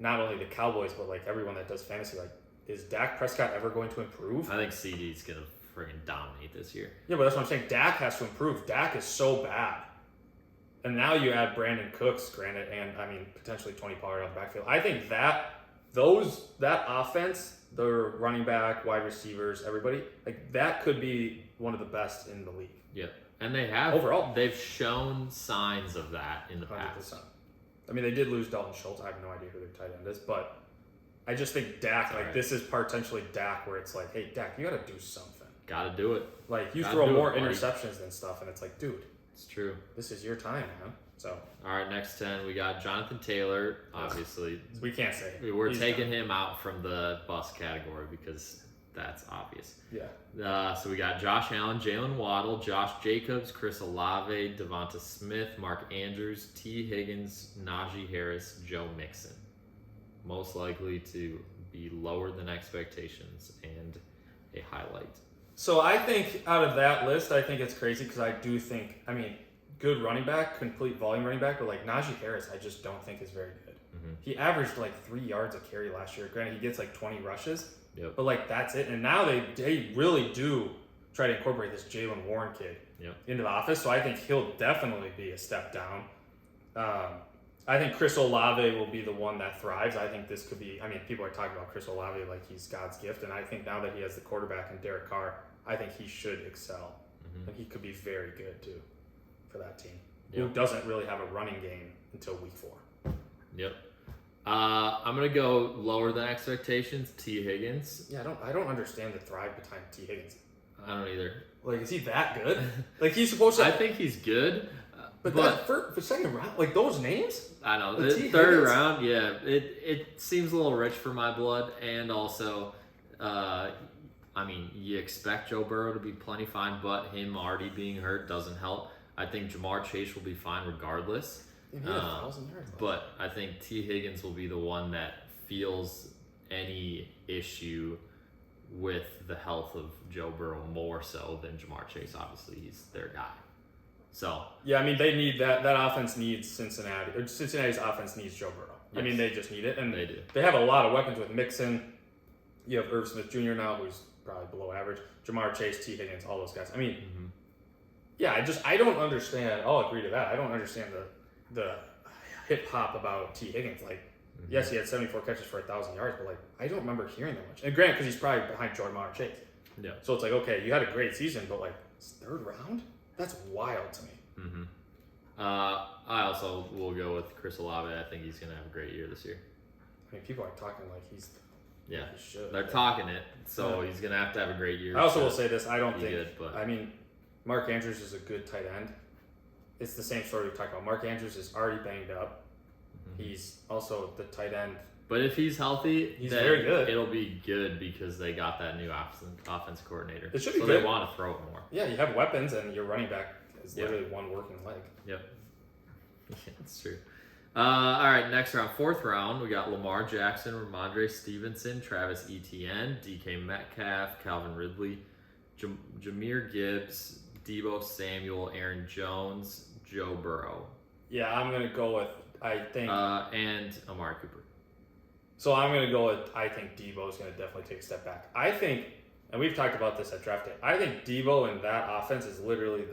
not only the Cowboys, but like everyone that does fantasy, like, is Dak Prescott ever going to improve? I think CeeDee's going to friggin' dominate this year. Yeah, but that's what I'm saying. Dak has to improve. Dak is so bad. And now you add Brandon Cooks, granted, and potentially Tony Pollard on the backfield. I think that offense, the running back, wide receivers, everybody, like that could be one of the best in the league. Yeah. And they've shown signs of that in the 100%. past. They did lose Dalton Schultz. I have no idea who their tight end is, but I just think Dak, this is potentially Dak where it's like, hey, Dak, you got to do something. Got to do it. Like, you throw more interceptions than stuff, and it's like, dude. It's true. This is your time, man. So. All right, next 10, we got Jonathan Taylor. Obviously, we can't say it. We're taking him out from the bust category because that's obvious. Yeah. So we got Josh Allen, Jalen Waddle, Josh Jacobs, Chris Olave, Devonta Smith, Mark Andrews, T. Higgins, Najee Harris, Joe Mixon. Most likely to be lower than expectations and a highlight. So I think out of that list, I think it's crazy because I do think, good running back, complete volume running back, but like Najee Harris, I just don't think is very good. He averaged like 3 yards a carry last year. Granted, he gets like 20 rushes, but like that's it. And now they really do try to incorporate this Jaylen Warren kid into the office. So I think he'll definitely be a step down. I think Chris Olave will be the one that thrives. I think this could be, people are talking about Chris Olave like he's God's gift. And I think now that he has the quarterback and Derek Carr, I think he should excel. And he could be very good too for that team. Who doesn't really have a running game until week 4. Yep. I'm going to go lower than expectations, T. Higgins. Yeah, I don't understand the thrive behind T. Higgins. I don't either. Like, is he that good? Like, he's supposed to... I think he's good. But for second round, like those names? I know. The third round, yeah. It seems a little rich for my blood. And also, you expect Joe Burrow to be plenty fine, but him already being hurt doesn't help. I think Jamar Chase will be fine regardless. He had 1,000 yards. But I think T. Higgins will be the one that feels any issue with the health of Joe Burrow more so than Jamar Chase. Obviously, he's their guy. So yeah, they need that. That offense needs Cincinnati. Or Cincinnati's offense needs Joe Burrow. Yes. They just need it, and they do. They have a lot of weapons with Mixon. You have Irv Smith Jr. now, who's probably below average. Jamar Chase, T. Higgins, all those guys. Yeah, I don't understand. I'll agree to that. I don't understand the hip hop about T. Higgins. Like, yes, he had 74 catches for 1,000 yards, but like I don't remember hearing that much. And granted, because he's probably behind Jamar Chase. Yeah. So it's like, okay, you had a great season, but like third round. That's wild to me. I also will go with Chris Olave. I think he's going to have a great year this year. People are talking like he's... Yeah, he should. They're talking it, so he's going to have a great year. I also will say this. I don't think... Good, but... Mark Andrews is a good tight end. It's the same story we talked about. Mark Andrews is already banged up. He's also the tight end. But if he's healthy, he's very good. It'll be good because they got that new offense coordinator. It should be so good. They want to throw it more. Yeah, you have weapons, and your running back is literally one working leg. Yep. Yeah, that's true. All right, next round, fourth round, we got Lamar Jackson, Ramondre Stevenson, Travis Etienne, DK Metcalf, Calvin Ridley, Jahmyr Gibbs, Deebo Samuel, Aaron Jones, Joe Burrow. Yeah, I'm going to go with, I think... and Amari Cooper. So I'm going to go with, I think Deebo is going to definitely take a step back. I think, and we've talked about this at draft day, I think Deebo in that offense is literally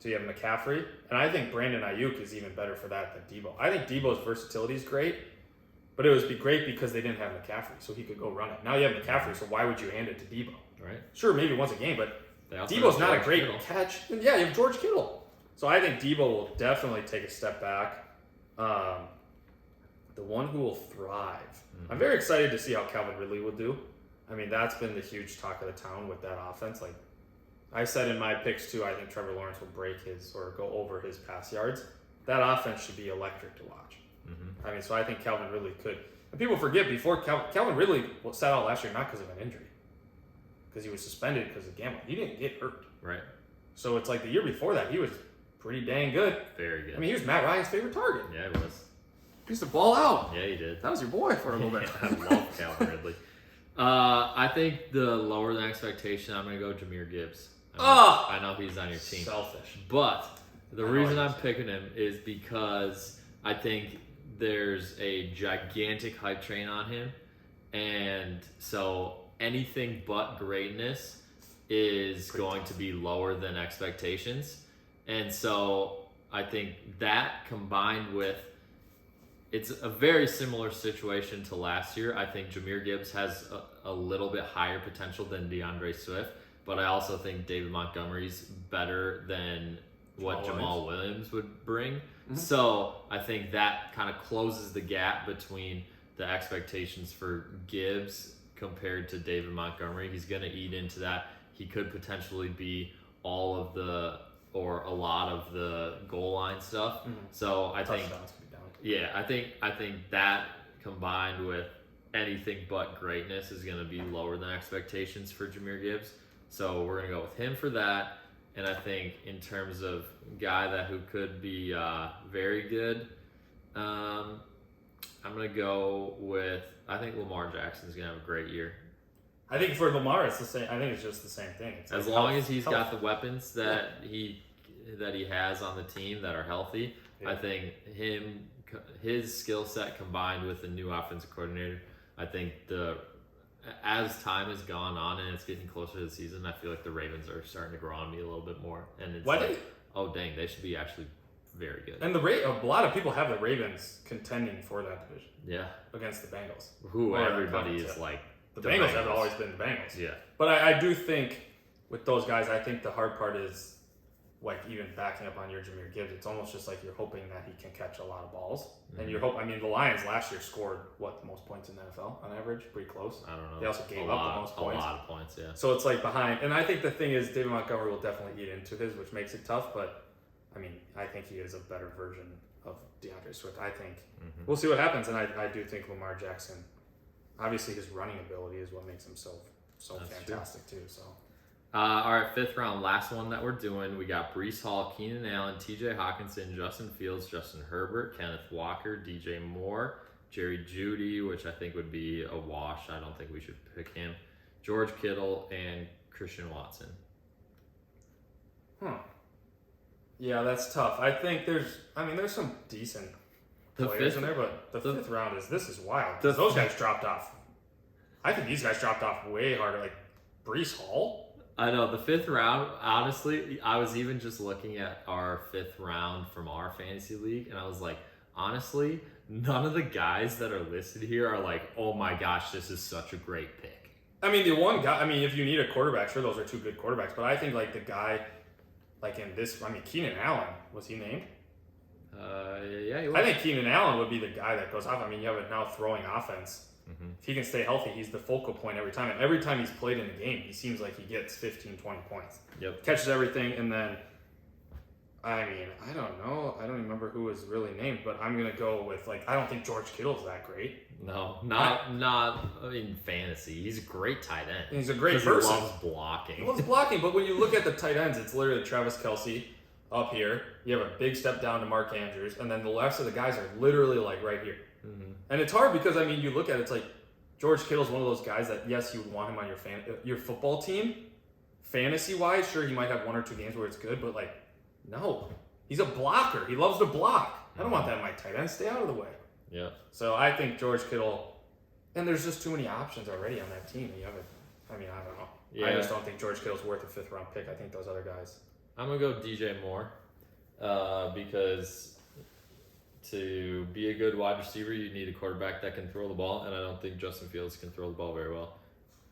so you have McCaffrey, and I think Brandon Ayuk is even better for that than Deebo. I think Deebo's versatility is great, but it would be great because they didn't have McCaffrey, so he could go run it. Now you have McCaffrey, so why would you hand it to Deebo? Right. Sure, maybe once a game, but Deebo's not a great catch. And yeah, you have George Kittle. So I think Deebo will definitely take a step back. The one who will thrive. Mm-hmm. I'm very excited to see how Calvin Ridley will do. I mean, that's been the huge talk of the town with that offense. Like I said in my picks too, I think Trevor Lawrence will break his or go over his pass yards. That offense should be electric to watch. Mm-hmm. I mean, so I think Calvin Ridley could. And people forget before Calvin Ridley sat out last year not because of an injury, because he was suspended because of gambling. He didn't get hurt. Right. So it's like the year before that, he was pretty dang good. Very good. I mean, he was Matt Ryan's favorite target. Yeah, he was. He used to ball out. Yeah, he did. That was your boy for a little bit. I love Calvin Ridley. I think the lower than expectation, I'm going to go Jahmyr Gibbs. I know he's on your team. Selfish. But the reason I'm picking him is because I think there's a gigantic hype train on him. And so anything but greatness is going to be lower than expectations. And so I think that combined with, it's a very similar situation to last year. I think Jahmyr Gibbs has a little bit higher potential than DeAndre Swift, but I also think David Montgomery's better than what Jamal Williams would bring. Mm-hmm. So I think that kind of closes the gap between the expectations for Gibbs compared to David Montgomery. He's going to eat into that. He could potentially be all of or a lot of the goal line stuff. Mm-hmm. So I think, I think that combined with anything but greatness is going to be lower than expectations for Jahmyr Gibbs. So we're going to go with him for that. And I think in terms of guy who could be very good, I'm going to go with, I think Lamar Jackson's going to have a great year. I think for Lamar, it's the same. I think it's just the same thing. It's as long as he's got the weapons that he has on the team that are healthy, I think his skill set combined with the new offensive coordinator, I think as time has gone on and it's getting closer to the season, I feel like the Ravens are starting to grow on me a little bit more. And it's oh dang, they should be actually very good. And a lot of people have the Ravens contending for that division. Yeah, against the Bengals, who everybody is like. The Bengals have always been the Bengals. Yeah. But I do think with those guys, I think the hard part is like even backing up on your Jahmyr Gibbs, it's almost just like you're hoping that he can catch a lot of balls. Mm-hmm. And the Lions last year scored the most points in the NFL on average? Pretty close. I don't know. They also gave up the most points. A lot of points, yeah. So it's like behind. And I think the thing is David Montgomery will definitely eat into his, which makes it tough. But I mean, I think he is a better version of DeAndre Swift. I think we'll see what happens. And I do think Lamar Jackson, obviously his running ability is what makes him so fantastic too. So, all right, fifth round, last one that we're doing. We got Breece Hall, Keenan Allen, T.J. Hawkinson, Justin Fields, Justin Herbert, Kenneth Walker, DJ Moore, Jerry Jeudy, which I think would be a wash. I don't think we should pick him. George Kittle and Christian Watson. Yeah, that's tough. I think there's some decent players in there, but the fifth round this is wild. Those guys dropped off. I think these guys dropped off way harder. Like Breece Hall. I know the fifth round. Honestly, I was even just looking at our fifth round from our fantasy league, and I was like, honestly, none of the guys that are listed here are like, oh my gosh, this is such a great pick. I mean, the one guy. I mean, if you need a quarterback, sure, those are two good quarterbacks. But I think like the guy, like in this. I mean, Keenan Allen, was he named? Yeah, he was. I think Keenan Allen would be the guy that goes off. I mean, you have a now throwing offense. Mm-hmm. If he can stay healthy, he's the focal point every time. And every time he's played in a game, he seems like he gets 15, 20 points. Yep. Catches everything. And then, I mean, I don't know. I don't remember who was really named, but I'm going to go with, I don't think George Kittle's that great. No, not in fantasy. He's a great tight end. He's a great person. He loves blocking. He loves blocking, but when you look at the tight ends, it's literally Travis Kelce, up here. You have a big step down to Mark Andrews, and then the rest of the guys are literally like right here. Mm-hmm. And it's hard because I mean, you look at it, it's like George Kittle's one of those guys that yes, you would want him on your football team, fantasy wise. Sure, he might have 1 or 2 games where it's good, but like, no, he's a blocker. He loves to block. I don't want that in my tight end. Stay out of the way. Yeah. So I think George Kittle, and there's just too many options already on that team. I don't know. Yeah. I just don't think George Kittle's worth a 5th round pick. I think those other guys. I'm going to go DJ Moore because to be a good wide receiver, you need a quarterback that can throw the ball, and I don't think Justin Fields can throw the ball very well.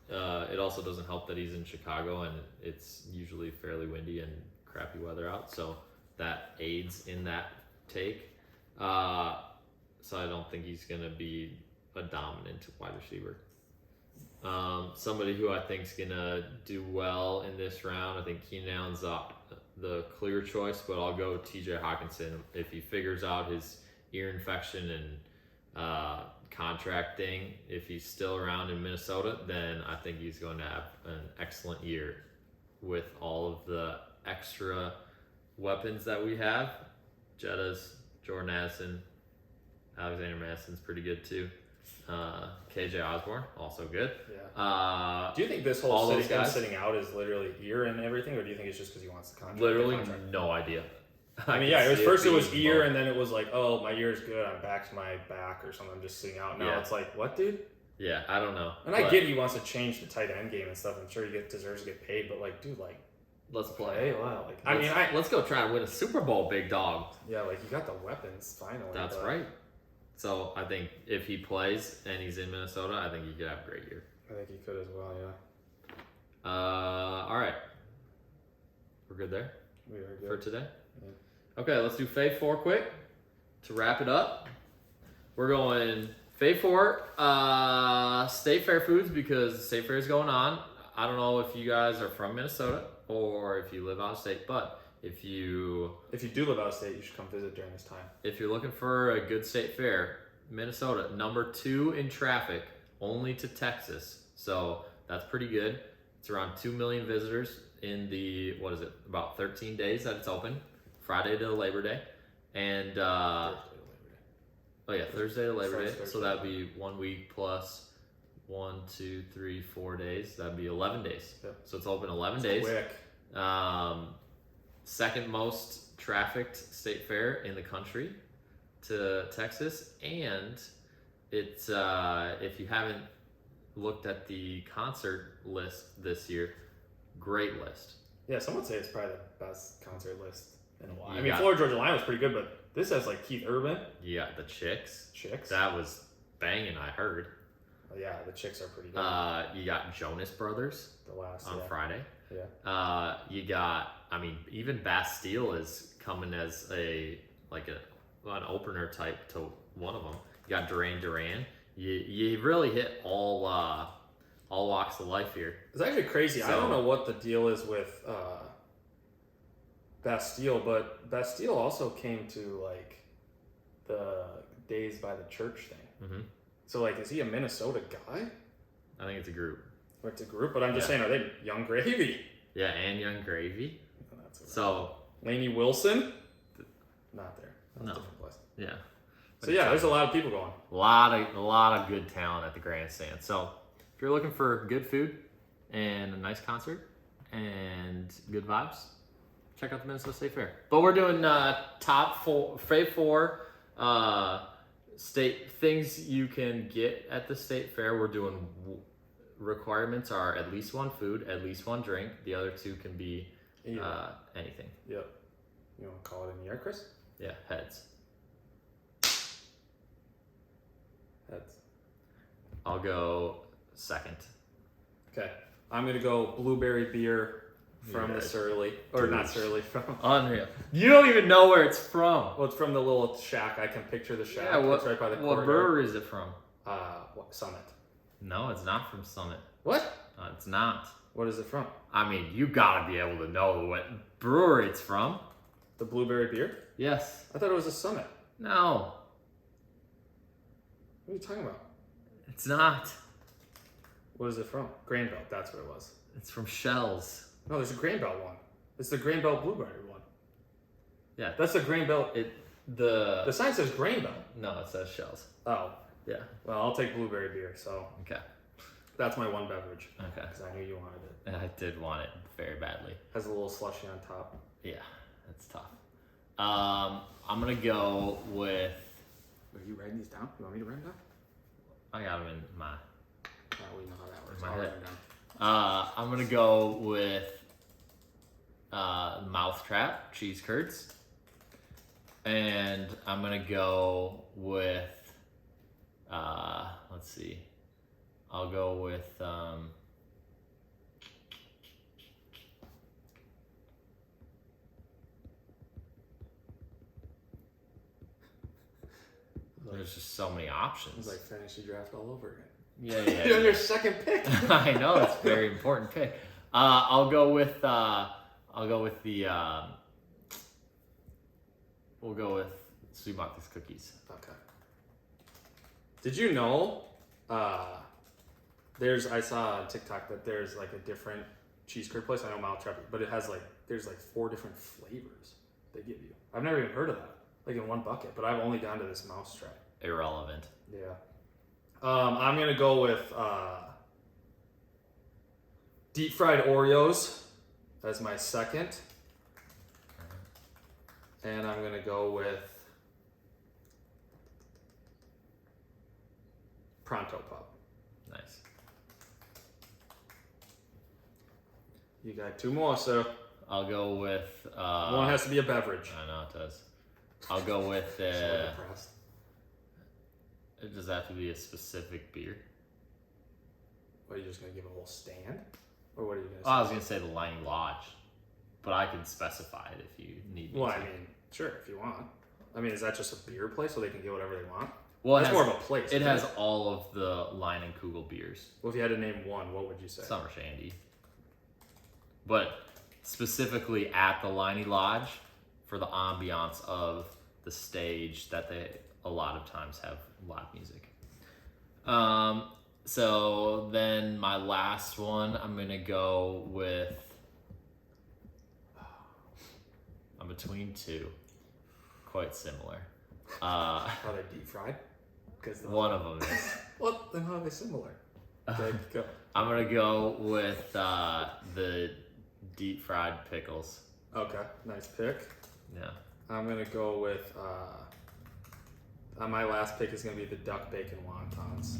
It also doesn't help that he's in Chicago, and it's usually fairly windy and crappy weather out, so that aids in that take. So I don't think he's going to be a dominant wide receiver. Somebody who I think is going to do well in this round, I think Keenan Allen's the clear choice, but I'll go TJ Hawkinson. If he figures out his ear infection and contract thing, if he's still around in Minnesota, then I think he's going to have an excellent year with all of the extra weapons that we have. Jettas, Jordan Addison, Alexander Madison's pretty good too. KJ Osborne, also good. Yeah. Do you think this whole sitting out is literally ear and everything, or do you think it's just because he wants the contract? Literally, no idea. I mean, yeah, it was ear, and then it was like, oh, my ear is good, I'm back to my back or something, I'm just sitting out. Now it's like, what, dude? Yeah, I don't know. And I get he wants to change the tight end game and stuff. I'm sure he deserves to get paid, but like, dude, like, let's play. Wow. Like, let's go try to win a Super Bowl, big dog. Yeah, like you got the weapons finally. That's right. So I think if he plays and he's in Minnesota, I think he could have a great year. I think he could as well, yeah. All right. We're good there? We are good. For today? Yeah. Okay, let's do Fave 4 quick to wrap it up. We're going Fave 4, State Fair foods because the State Fair is going on. I don't know if you guys are from Minnesota or if you live out of state, but if you do live out of state, you should come visit during this time. If you're looking for a good state fair, Minnesota, number 2 in traffic, only to Texas. So that's pretty good. It's around 2 million visitors in the, about 13 days that it's open. Friday to Labor Day. And, Thursday to Labor Day. So that'd be 1 week plus 1, 2, 3, 4 days. That'd be 11 days. Yep. So it's open 11 days. Quick. Second most trafficked state fair in the country to Texas, and it's if you haven't looked at the concert list this year, great list. Yeah, some would say it's probably the best concert list in a while. Florida Georgia Line was pretty good, but this has like Keith Urban. Yeah, the Chicks. Chicks. That was banging, I heard. Yeah, the Chicks are pretty good. You got Jonas Brothers on Friday. Yeah. You got, even Bastille is coming as an opener type to one of them. You got Duran. You really hit all walks of life here. It's actually crazy. I don't know what the deal is with Bastille, but Bastille also came to like the Days by the Church thing. Mm-hmm. So like, is he a Minnesota guy? I think it's a group. Or it's a group, but I'm just saying, are they Young Gravy? Yeah, and Young Gravy. So Lainey Wilson, not there. That's no. A different place. Yeah. So yeah, there's a lot of people going. A lot of good talent at the grandstand. So if you're looking for good food and a nice concert and good vibes, check out the Minnesota State Fair. But we're doing Fave 4 state things you can get at the State Fair. We're doing requirements are at least 1 food, at least 1 drink. The other 2 can be anything. Yep. You want to call it in the air, Chris? Yeah, heads. Heads. I'll go second. Okay. I'm going to go blueberry beer from the Surly. Or not Surly, from... Unreal. You don't even know where it's from. Well, it's from the little shack. I can picture the shack. Yeah, it's right by the courtyard. What brewery is it from? Summit. No, it's not from Summit. What? It's not. What is it from? You gotta be able to know what brewery it's from. The blueberry beer? Yes. I thought it was a Summit. No. What are you talking about? It's not. What is it from? Grain Belt, that's what it was. It's from Shells. No, there's a Grain Belt one. It's the Grain Belt blueberry one. Yeah. That's a grain belt. The sign says grain belt. No, it says shells. Oh. Yeah. Well, I'll take blueberry beer, so. Okay. That's my one beverage. Okay. Because I knew you wanted it. And I did want it very badly. Has a little slushy on top. Yeah, that's tough. I'm going to go with... Are you writing these down? You want me to write them down? I got them in my... We know how that works. My I'll head. write them down. I'm going to go with Mousetrap cheese curds. And I'm going to go with... let's see. I'll go with... there's just so many options. It's like fantasy draft all over again. Yeah. You're on your second pick. I know, it's a very important pick. I'll go with the we'll go with Sweet Martha's cookies. Okay. Did you know? I saw on TikTok that there's like a different cheese curd place. I know Mousetrap, but there's 4 different flavors they give you. I've never even heard of that. Like in one bucket, but I've only gone to this Mousetrap. Irrelevant. Yeah. I'm gonna go with deep fried Oreos as my second, and I'm gonna go with Pronto Pop. Nice. You got 2 more, sir. I'll go with One has to be a beverage. I know it does. I'll go with So depressed. it does have to be a specific beer. What, are you just gonna give a whole stand, or what are you gonna say? Oh, I was gonna say the Lightning Lodge, but I can specify it if you need me Well, to. I mean, sure, if you want. I mean, is that just a beer place so they can get whatever they want? Well, That's more of a place. It right? has all of the Line and Kugel beers. Well, if you had to name one, what would you say? Summer Shandy. But specifically at the Liney Lodge for the ambiance of the stage that they a lot of times have live music. So then my last one, I'm gonna go with. I'm between 2, quite similar. Are they deep fried? Because One of them is. What? Then how are they similar? Okay, go. I'm gonna go with the deep fried pickles. Okay, nice pick. Yeah. I'm gonna go with. My last pick is gonna be the duck bacon wontons.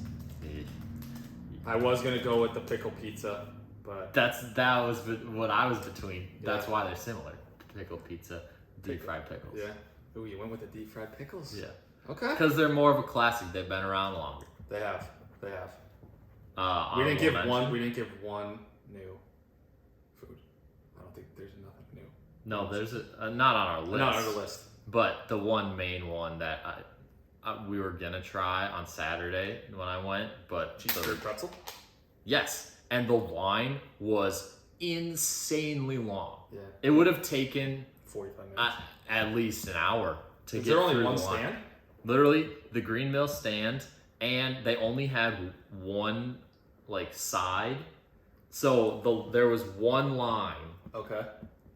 I was gonna go with the pickle pizza, but That was what I was between. That's Yeah. why they're similar. Pickle pizza, deep fried pickles. yeah. Ooh, you went with the deep fried pickles. Yeah. Okay. Because they're more of a classic. They've been around longer. They have. They have. We Honorable didn't give mention. one. We didn't give one new food. I don't think there's nothing new. No, there's not on our list. Not on the list. But the one main one that we were gonna try on Saturday when I went, but Cheese curd pretzel. yes, and the line was insanely long. Yeah. It would have taken 45 minutes. at least an hour to Is get there only through one the line. stand? Literally, the Green Mill stand, and they only had one side, so there was one line Okay.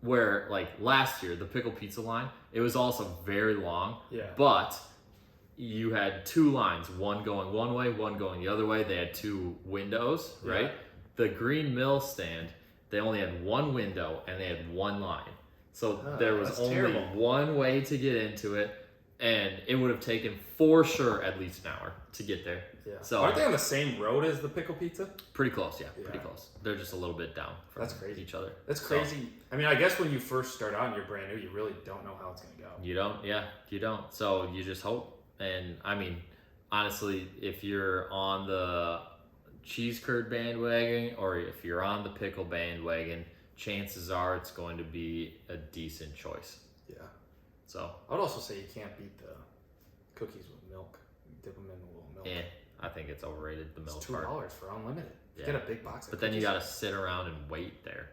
where last year the pickle pizza line, it was also very long. Yeah. But you had 2 lines, one going one way, one going the other way. They had 2 windows, right? Yeah. The Green Mill stand, they only had 1 window and they had 1 line. So there was that's only terrible. one way to get into it, and it would have taken for sure at least an hour to get there. Yeah. So Aren't they on the same road as the pickle pizza? pretty close, yeah, pretty Yeah. close. They're just a little bit down from That's crazy. each other. That's So, crazy. I mean, I guess when you first start out and you're brand new, you really don't know how it's gonna go. You don't. So you just hope. And I mean, honestly, if you're on the cheese curd bandwagon or if you're on the pickle bandwagon, chances are it's going to be a decent choice. Yeah. So, I would also say you can't beat the cookies with milk. You dip them in a little milk. I think it's overrated, the milk It's part. $2 for unlimited. Yeah. Get a big box of But then you cookies. got to sit around and wait there.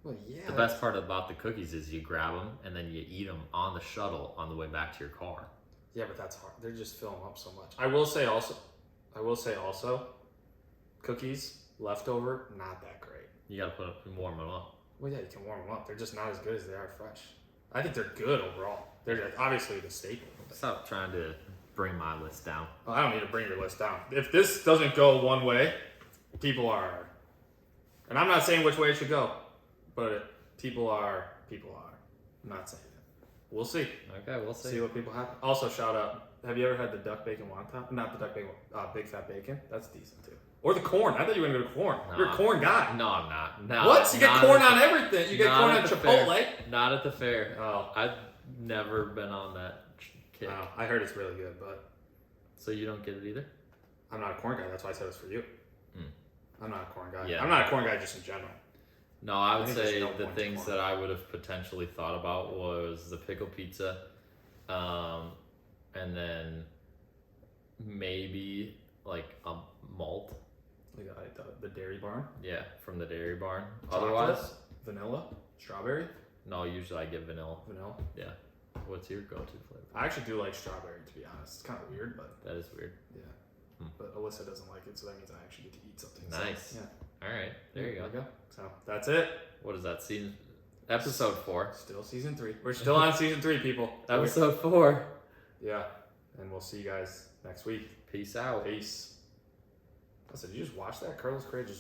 Well, yeah. The best part about the cookies is you grab them and then you eat them on the shuttle on the way back to your car. Yeah, but that's hard. They're just filling up so much. I will say also, cookies leftover, not that great. You got to warm them up. Well, yeah, you can warm them up. They're just not as good as they are fresh. I think they're good overall. They're obviously the staple. Stop trying to bring my list down. Well, I don't need to bring your list down. If this doesn't go one way, people are, and I'm not saying which way it should go, but people are. I'm not saying it. We'll see. Okay, we'll see. See what people have. Also, shout out. Have you ever had the duck bacon wonton? Not the duck bacon, big fat bacon. That's decent too. Or the corn. I thought you were gonna go to corn. No. You're a corn guy. No, I'm not. No, What? You get corn on everything. You get not corn at on the Chipotle. fair. Not at the fair. Oh, I've never been on that kick. wow. I heard it's really good, but So you don't get it either? I'm not a corn guy. That's why I said it's for you. Mm. I'm not a corn guy. Yeah. I'm not a corn guy just in general. No, I would I think there's say no the point to things corn. that I would have potentially thought about was the pickle pizza, and then maybe like a malt. Like the Dairy Barn. Yeah, from the Dairy Barn. Chocolate, Otherwise, vanilla, strawberry, no. Usually I get vanilla. vanilla. Yeah. What's your go-to flavor? I actually do like strawberry, to be honest. It's kind of weird, but That is weird. yeah. Hmm. But Alyssa doesn't like it, so that means I actually get to eat something. Nice. So, yeah. All right, there you go. So that's it. What is that? Season episode 4. Still season 3. We're still on season 3, people. Episode 4. Yeah. And we'll see you guys next week. Peace out. Peace. Listen, did you just watch that? Carlos Correa just